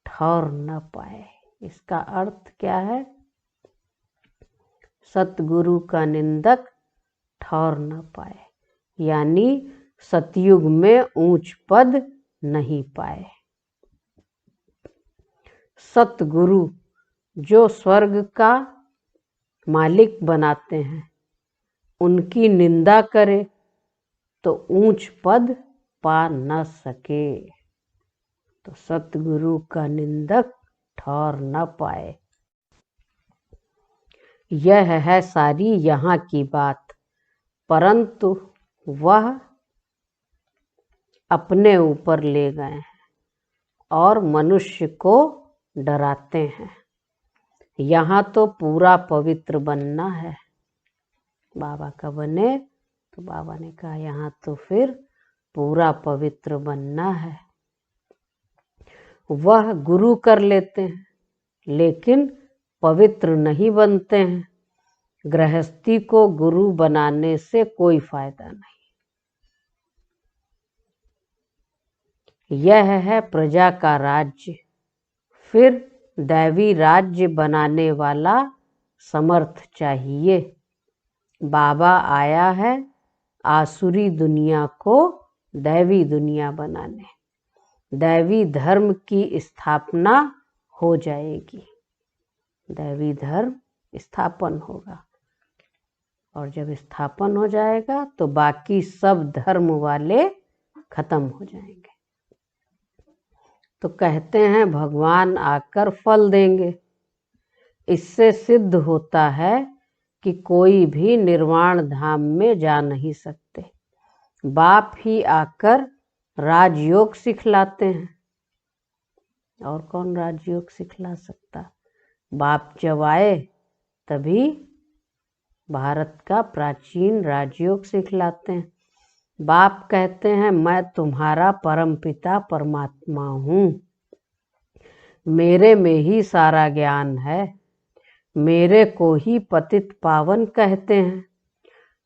ठौर न पाए। इसका अर्थ क्या है? सतगुरु का निंदक ठौर न पाए, यानी सतयुग में ऊंच पद नहीं पाए। सतगुरु जो स्वर्ग का मालिक बनाते हैं, उनकी निंदा करे तो ऊंच पद पा न सके। तो सतगुरु का निंदक ठौर न पाए। यह है सारी यहाँ की बात। परंतु वह अपने ऊपर ले गए हैं और मनुष्य को डराते हैं। यहाँ तो पूरा पवित्र बनना है। बाबा का बने तो बाबा ने कहा यहाँ तो फिर पूरा पवित्र बनना है। वह गुरु कर लेते हैं लेकिन पवित्र नहीं बनते हैं। गृहस्थी को गुरु बनाने से कोई फायदा नहीं। यह है प्रजा का राज्य। फिर दैवी राज्य बनाने वाला समर्थ चाहिए। बाबा आया है आसुरी दुनिया को दैवी दुनिया बनाने। दैवी धर्म की स्थापना हो जाएगी। दैवी धर्म स्थापन होगा और जब स्थापन हो जाएगा तो बाकी सब धर्म वाले खत्म हो जाएंगे। तो कहते हैं भगवान आकर फल देंगे। इससे सिद्ध होता है कि कोई भी निर्वाण धाम में जा नहीं सकते। बाप ही आकर राजयोग सिखलाते हैं। और कौन राजयोग सिखला सकता? बाप जब आए तभी भारत का प्राचीन राजयोग सिखलाते हैं। बाप कहते हैं मैं तुम्हारा परमपिता परमात्मा हूँ। मेरे में ही सारा ज्ञान है। मेरे को ही पतित पावन कहते हैं।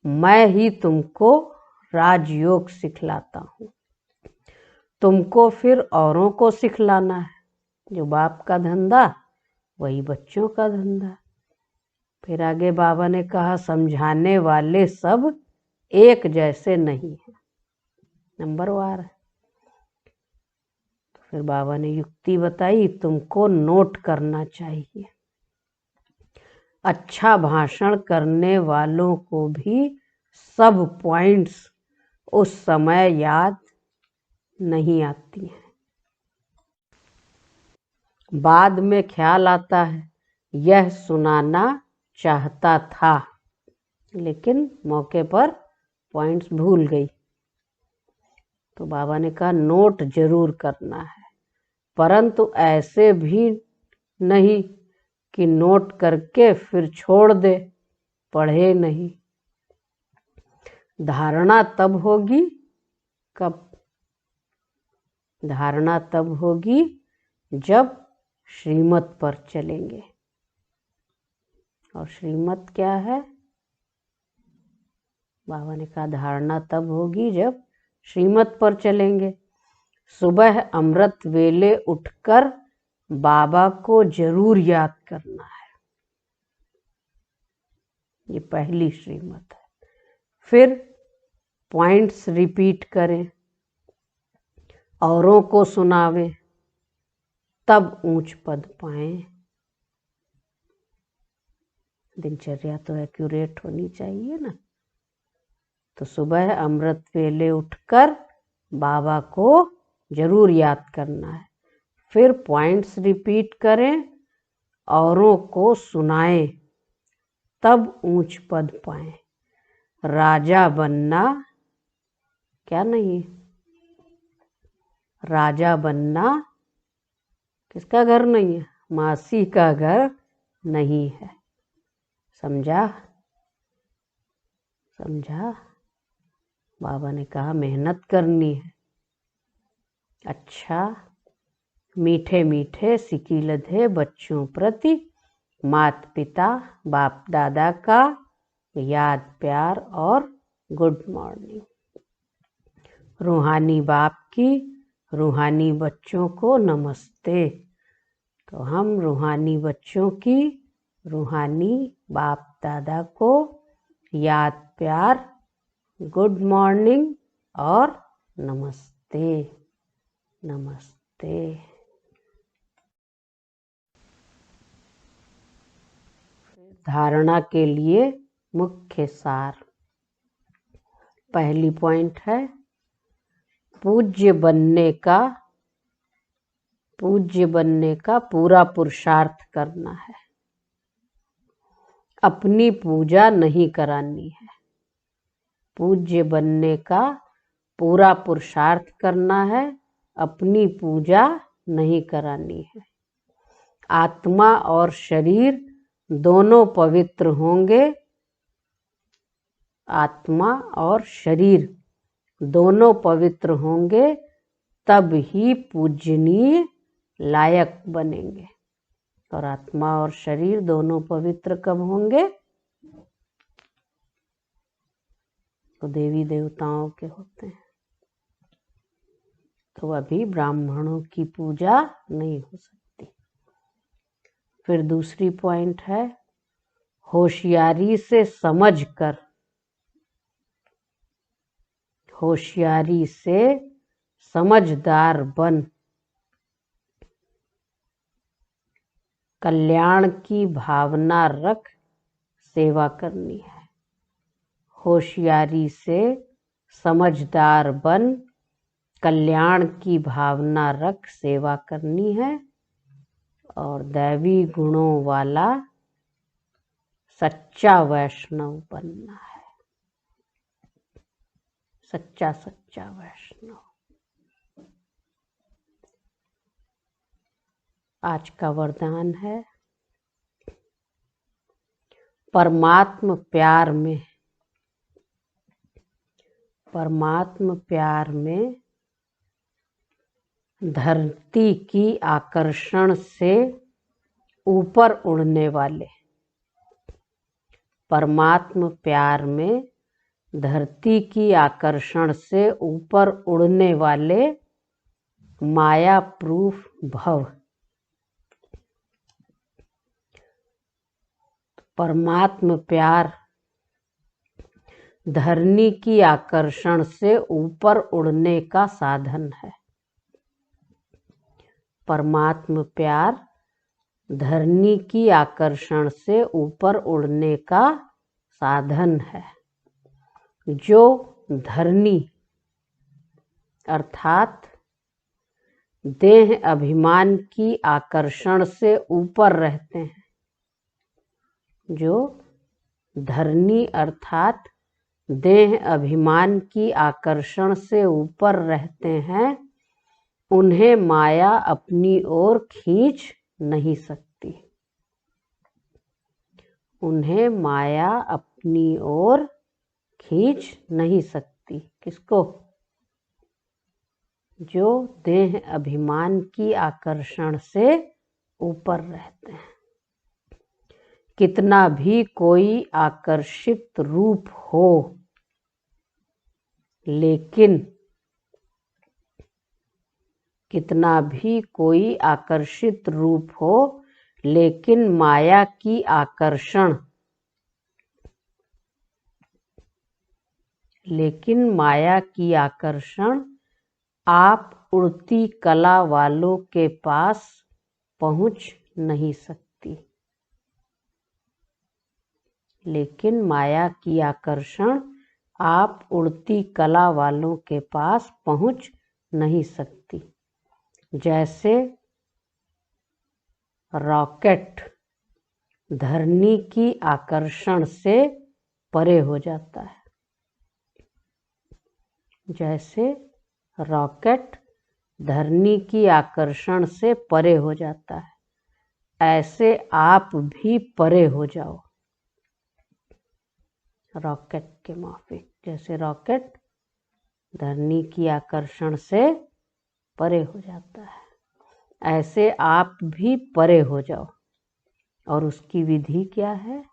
मैं ही तुमको राजयोग सिखलाता हूँ। तुमको फिर औरों को सिखलाना है। जो बाप का धंधा वही बच्चों का धंधा। फिर आगे बाबा ने कहा समझाने वाले सब एक जैसे नहीं है, नंबरवार है। तो फिर बाबा ने युक्ति बताई, तुमको नोट करना चाहिए। अच्छा भाषण करने वालों को भी सब पॉइंट्स उस समय याद नहीं आती हैं। बाद में ख्याल आता है यह सुनाना चाहता था लेकिन मौके पर पॉइंट्स भूल गई। तो बाबा ने कहा नोट जरूर करना है, परंतु ऐसे भी नहीं कि नोट करके फिर छोड़ दे, पढ़े नहीं। धारणा तब होगी कब? धारणा तब होगी जब श्रीमत पर चलेंगे। और श्रीमत क्या है? बाबा ने कहा धारणा तब होगी जब श्रीमत पर चलेंगे। सुबह अमृत वेले उठकर बाबा को जरूर याद करना है। ये पहली श्रीमत है। फिर पॉइंट्स रिपीट करें, औरों को सुनावें, तब ऊंच पद पाएं। दिनचर्या तो एक्यूरेट होनी चाहिए ना। तो सुबह अमृत वेले उठकर बाबा को जरूर याद करना है। फिर पॉइंट्स रिपीट करें, औरों को सुनाएं, तब ऊंच पद पाएं। राजा बनना क्या नहीं? राजा बनना किसका घर नहीं है? मासी का घर नहीं है। समझा? समझा? बाबा ने कहा मेहनत करनी है। अच्छा, मीठे मीठे सिकीलधे बच्चों प्रति माता पिता बाप दादा का याद प्यार और गुड मॉर्निंग। रूहानी बाप की रूहानी बच्चों को नमस्ते। तो हम रूहानी बच्चों की रूहानी बाप दादा को याद प्यार गुड मॉर्निंग और नमस्ते नमस्ते। धारणा के लिए मुख्य सार। पहली पॉइंट है पूज्य बनने का पूरा पुरुषार्थ करना है। अपनी पूजा नहीं करानी है, पूज्य बनने का पूरा पुरुषार्थ करना है, अपनी पूजा नहीं करानी है। आत्मा और शरीर दोनों पवित्र होंगे, आत्मा और शरीर दोनों पवित्र होंगे, तब ही पूजनीय लायक बनेंगे। और आत्मा और शरीर दोनों पवित्र कब होंगे? तो देवी देवताओं के होते हैं। तो अभी ब्राह्मणों की पूजा नहीं हो सकती। फिर दूसरी पॉइंट है, होशियारी से समझकर, होशियारी से समझदार बन कल्याण की भावना रख सेवा करनी है। होशियारी से समझदार बन कल्याण की भावना रख सेवा करनी है और दैवी गुणों वाला सच्चा वैष्णव बनना है। सच्चा सच्चा वैष्णव। आज का वरदान है, परमात्म प्यार में, परमात्म प्यार में धरती की आकर्षण से ऊपर उड़ने वाले, परमात्म प्यार में धरती की आकर्षण से ऊपर उड़ने वाले माया प्रूफ भव। परमात्म प्यार धरनी की आकर्षण से ऊपर उड़ने का साधन है। परमात्म प्यार धरनी की आकर्षण से ऊपर उड़ने का साधन है। जो धरनी अर्थात देह अभिमान की आकर्षण से ऊपर रहते हैं, जो धरनी अर्थात देह अभिमान की आकर्षण से ऊपर रहते हैं, उन्हें माया अपनी ओर खींच नहीं सकती। उन्हें माया अपनी ओर खींच नहीं सकती। किसको? जो देह अभिमान की आकर्षण से ऊपर रहते हैं। कितना भी कोई आकर्षित रूप हो, लेकिन कितना भी कोई आकर्षित रूप हो, लेकिन माया की आकर्षण, लेकिन माया की आकर्षण आप उड़ती कला वालों के पास पहुंच नहीं सकती। लेकिन माया की आकर्षण आप उड़ती कला वालों के पास पहुंच नहीं सकती। जैसे रॉकेट धरनी की आकर्षण से परे हो जाता है, जैसे रॉकेट धरनी की आकर्षण से परे हो जाता है, ऐसे आप भी परे हो जाओ रॉकेट के माफिक। जैसे रॉकेट धरनी की आकर्षण से परे हो जाता है, ऐसे आप भी परे हो जाओ। और उसकी विधि क्या है?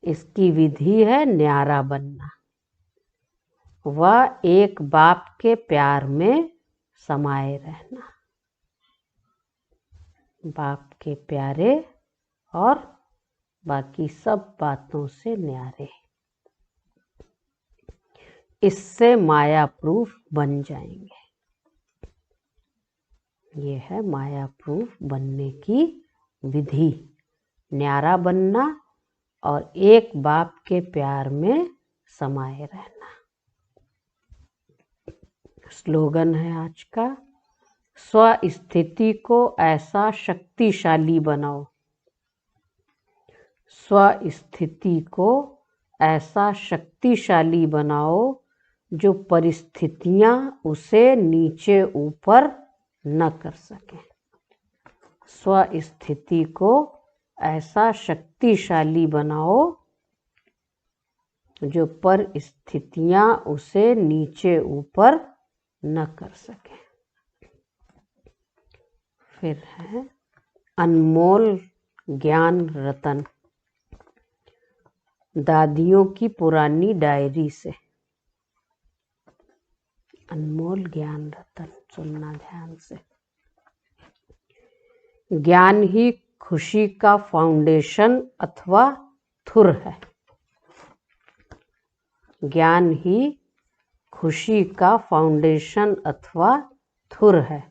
इसकी विधि है न्यारा बनना। वह एक बाप के प्यार में समाये रहना। बाप के प्यारे और बाकी सब बातों से न्यारे। इससे माया प्रूफ बन जाएंगे। ये है माया प्रूफ बनने की विधि। न्यारा बनना और एक बाप के प्यार में समाये रहना। स्लोगन है आज का, स्व स्थिति को ऐसा शक्तिशाली बनाओ, स्वस्थिति को ऐसा शक्तिशाली बनाओ जो परिस्थितियां उसे नीचे ऊपर न कर सकें। स्वस्थिति को ऐसा शक्तिशाली बनाओ जो परिस्थितियां उसे नीचे ऊपर न कर सकें। फिर है अनमोल ज्ञान रतन। दादियों की पुरानी डायरी से अनमोल ज्ञान रतन सुनना ध्यान से। ज्ञान ही खुशी का फाउंडेशन अथवा धुर है। ज्ञान ही खुशी का फाउंडेशन अथवा धुर है।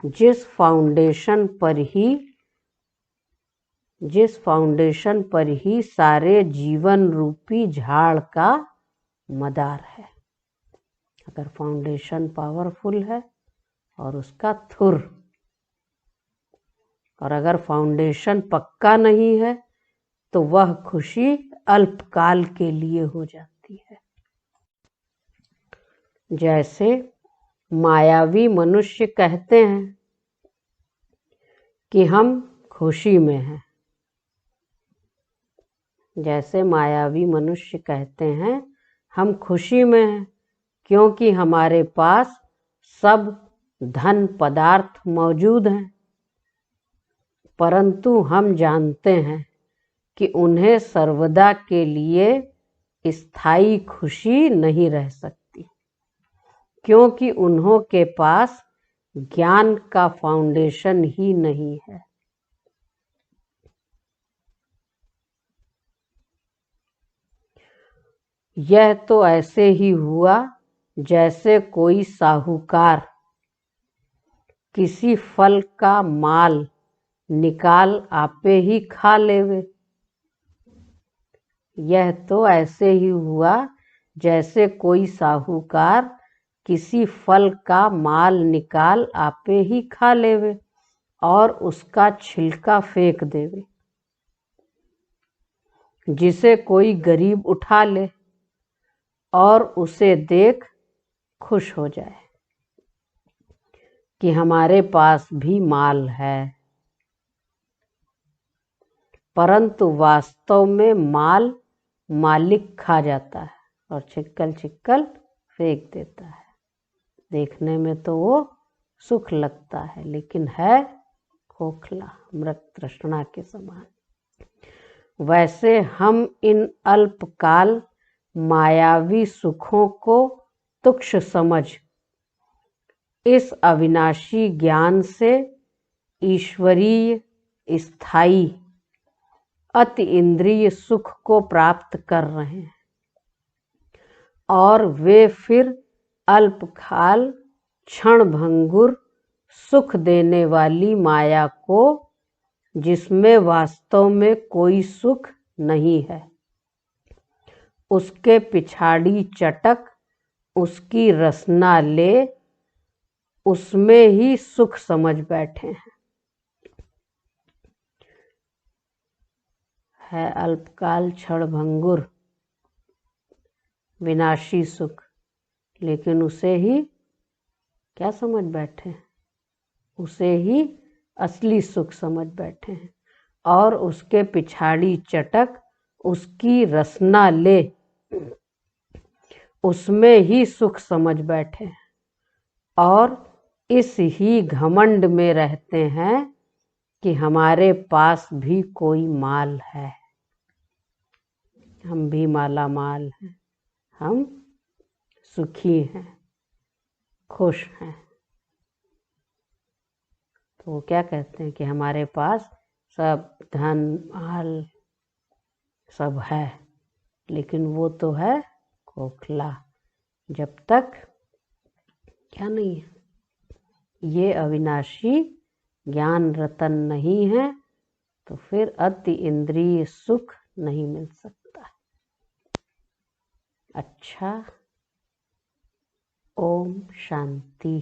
जिस फाउंडेशन पर ही सारे जीवन रूपी झाड़ का मदार है। अगर फाउंडेशन पावरफुल है और उसका धुर, और अगर फाउंडेशन पक्का नहीं है तो वह खुशी अल्पकाल के लिए हो जाती है। जैसे मायावी मनुष्य कहते हैं कि हम खुशी में हैं। जैसे मायावी मनुष्य कहते हैं हम खुशी में हैं क्योंकि हमारे पास सब धन पदार्थ मौजूद हैं, परंतु हम जानते हैं कि उन्हें सर्वदा के लिए स्थायी खुशी नहीं रह सकती, क्योंकि उन्हों के पास ज्ञान का फाउंडेशन ही नहीं है। यह तो ऐसे ही हुआ जैसे कोई साहूकार किसी फल का माल निकाल आपे ही खा लेवे। यह तो ऐसे ही हुआ जैसे कोई साहूकार किसी फल का माल निकाल आपे ही खा लेवे और उसका छिलका फेंक देवे, जिसे कोई गरीब उठा ले और उसे देख खुश हो जाए कि हमारे पास भी माल है, परंतु वास्तव में माल मालिक खा जाता है और छिक्कल छिक्कल फेंक देता है। देखने में तो वो सुख लगता है लेकिन है खोखला, मृत तृष्णा के समान। वैसे हम इन अल्पकाल मायावी सुखों को तुच्छ समझ इस अविनाशी ज्ञान से ईश्वरीय स्थायी अति इंद्रिय सुख को प्राप्त कर रहे हैं, और वे फिर अल्पकाल क्षणभंगुर सुख देने वाली माया को, जिसमें वास्तव में कोई सुख नहीं है, उसके पिछाड़ी चटक उसकी रसना ले उसमें ही सुख समझ बैठे हैं। है अल्पकाल क्षणभंगुर विनाशी सुख, लेकिन उसे ही क्या समझ बैठे हैं? उसे ही असली सुख समझ बैठे हैं और उसके पिछाड़ी चटक उसकी रसना ले उसमें ही सुख समझ बैठे हैं और इस ही घमंड में रहते हैं कि हमारे पास भी कोई माल है, हम भी माला माल हैं, हम सुखी हैं, खुश हैं। तो वो क्या कहते हैं कि हमारे पास सब धन माल सब है, लेकिन वो तो है खोखला। जब तक क्या नहीं है, ये अविनाशी ज्ञान रतन नहीं है तो फिर अति इंद्रिय सुख नहीं मिल सकता। अच्छा, ओम शांति।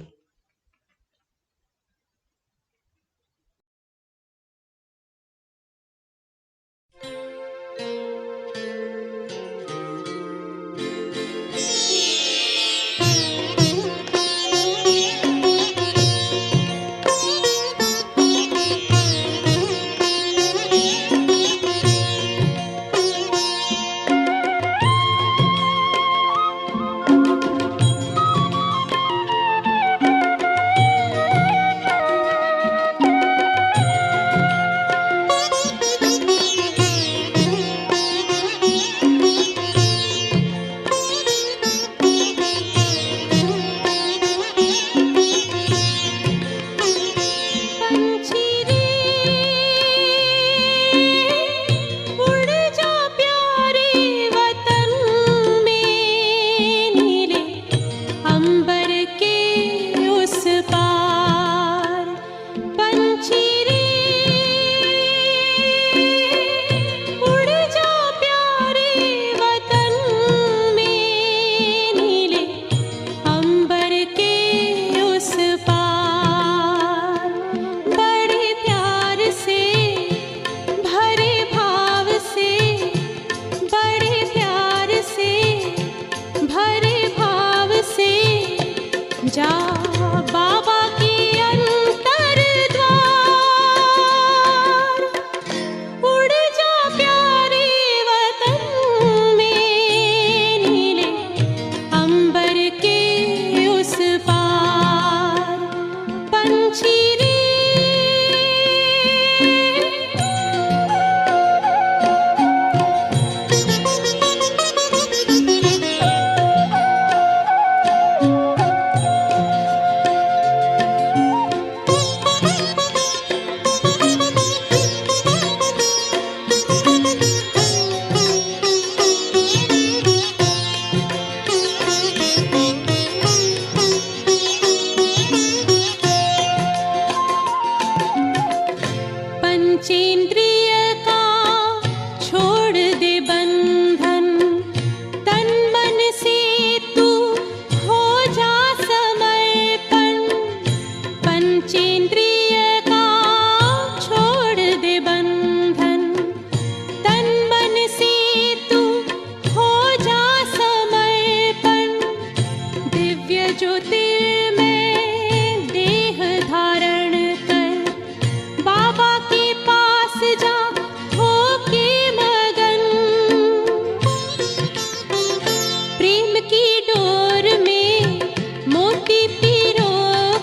प्रेम की डोर में मोती पिरो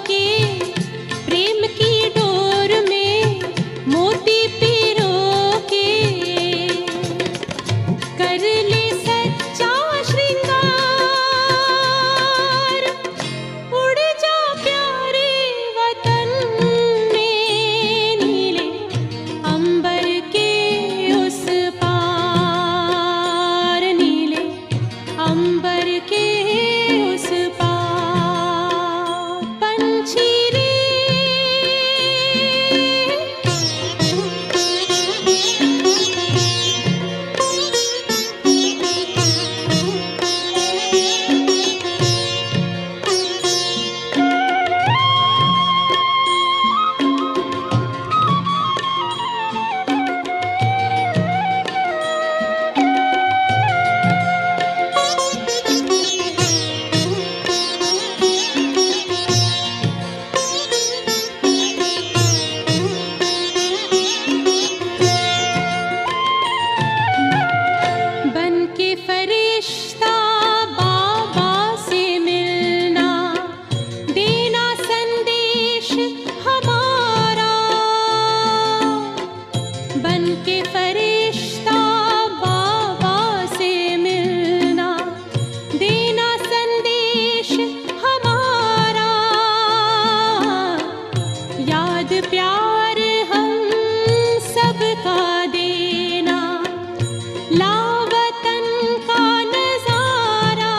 के, प्रेम की डोर में मोती पिरो के, कर ले सच्चा श्रृंगार, उड़ जा प्यारे वतन में, नीले अंबर के उस पार, नीले अंबर के उस पार। पंछी रे बन के फरिश्ता बाबा से मिलना, देना संदेश हमारा। बन के फरिश्ता बाबा से मिलना, देना संदेश हमारा। याद प्यार हम सबका देना, लावतन का नजारा।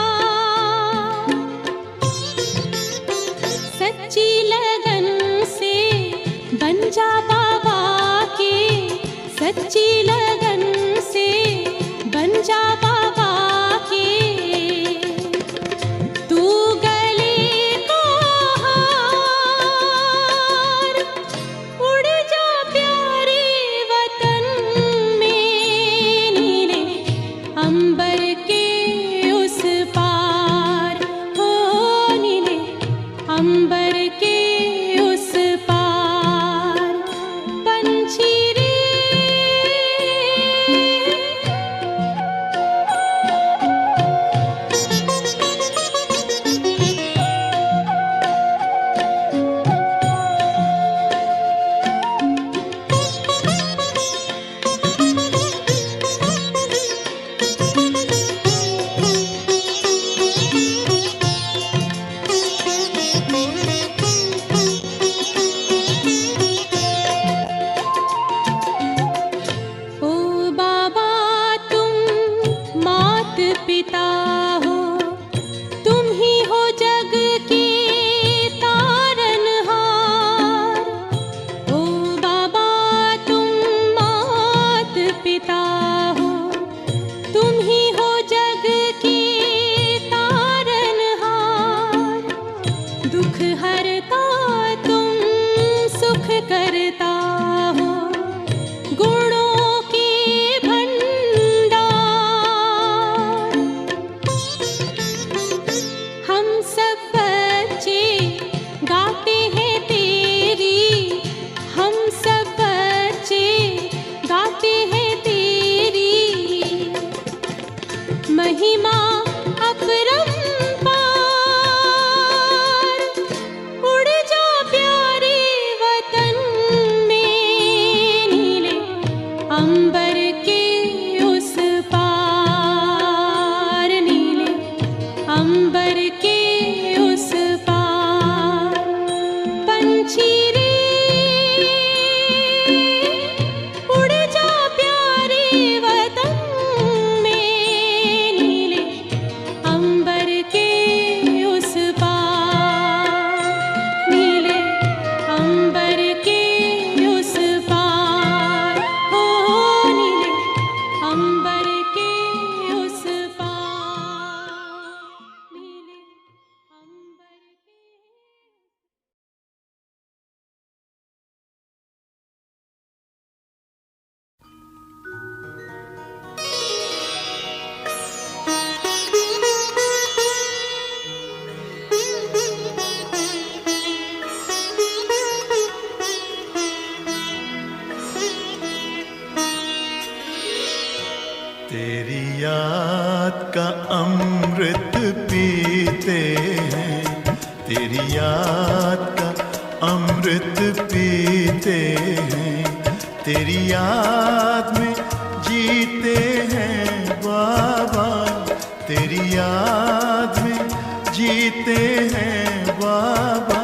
सच्ची लगन से बन जा बाबा के, सच्ची लगन से बन जा बाबा के। तू गले को हार, उड़ जा प्यारे वतन में, नीले अंबर के उस पार, हो नीले अंबर के उस पार। पंछी रे ओ बाबा तुम मात पिता हो, तुम ही हो जग के तारनहार। ओ बाबा तुम मात पिता हो, तुम ही हो जग के तारनहार। दुख हरता तुम सुख करता हो, गुणों के भंडार। हम सब बच्चे गाते हैं तेरी, हम सब बच्चे गाते हैं तेरी महिमा अपरंपार। उड़ जा प्यारे वतन में, नीले अंबर के उस पार, नीले अंबर के उस पार। पंछी रे उड़ जा प्यारे वतन में, नीले अंबर के उस पार, नीले अंबर के उस पार, हो नीले अंबर के उस पार, नीले अमृत पीते हैं, तेरी याद का अमृत पीते हैं, तेरी याद में जीते हैं बाबा, तेरी याद में जीते हैं बाबा,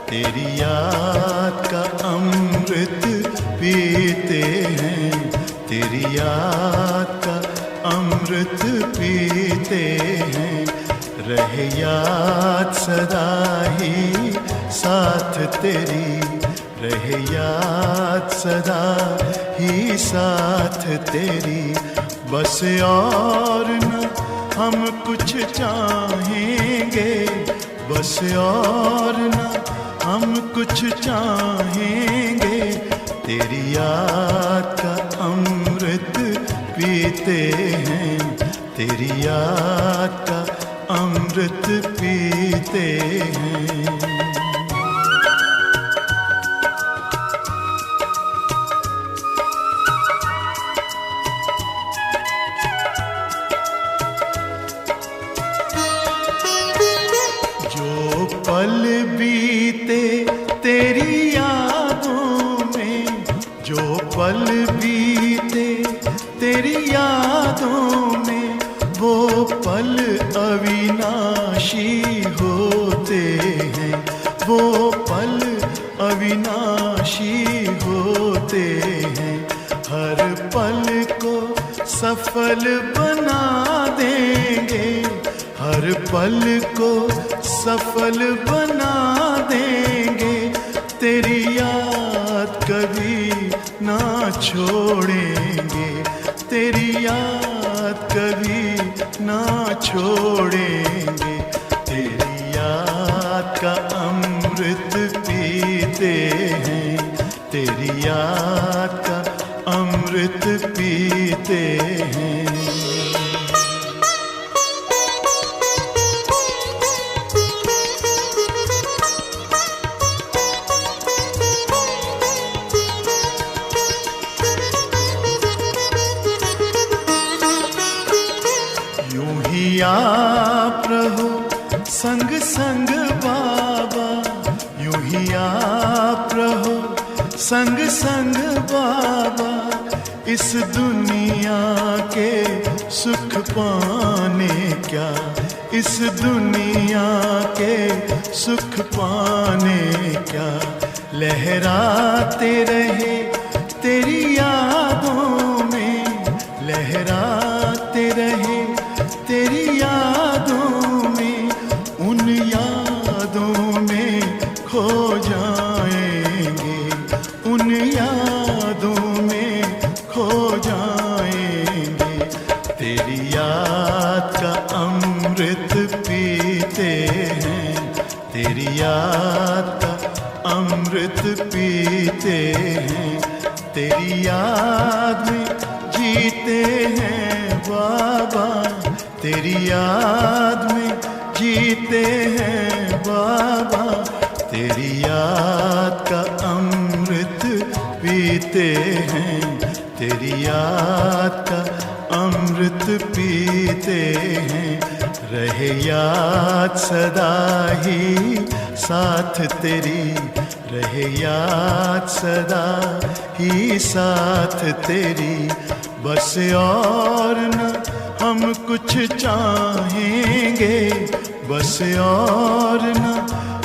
तेरी याद का अमृत पीते हैं, तेरी याद का अमृत पीते हैं। रहे याद सदा ही साथ तेरी, रहे याद सदा ही साथ तेरी, बस और न हम कुछ चाहेंगे, बस और न हम कुछ चाहेंगे, तेरी याद का अमृत पीते हैं, तेरी याद का अमृत पीते हैं। जो पल बीते तेरी यादों में, जो पल बीते तेरी यादों में, वो पल अविनाशी होते हैं, वो पल अविनाशी होते हैं। हर पल को सफल बना देंगे, हर पल को सफल बना देंगे, तेरी याद कभी ना छोड़ेंगे, तेरी याद कभी ना छोड़ेंगे, तेरी याद का अमृत पीते हैं, तेरी याद का अमृत पीते हैं। यूं ही आप रहो संग संग बाबा, यूं ही आप रहो संग संग बाबा, इस दुनिया के सुख पाने क्या, इस दुनिया के सुख पाने क्या, लहराते रहे तेरी यादों में, लहराते रहे तेरी यादों में, उन यादों में खो जाएंगे, उन यादों में खो जाएंगे, तेरी याद का अमृत पीते हैं, तेरी याद का अमृत पीते हैं, तेरी याद में जीते हैं बाबा, तेरी याद में जीते हैं बाबा, तेरी याद का अमृत पीते हैं, तेरी याद का अमृत पीते हैं। रहे याद सदा ही साथ तेरी, रहे याद सदा ही साथ तेरी, बस और न हम कुछ चाहेंगे, बस और न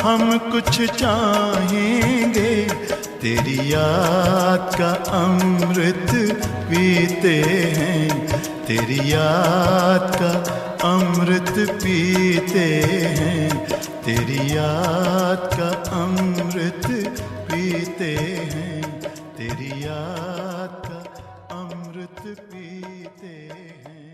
हम कुछ चाहेंगे, तेरी याद का अमृत पीते हैं, तेरी याद का अमृत पीते हैं, तेरी याद का अमृत पीते हैं, तेरी याद का अमृत पीते हैं।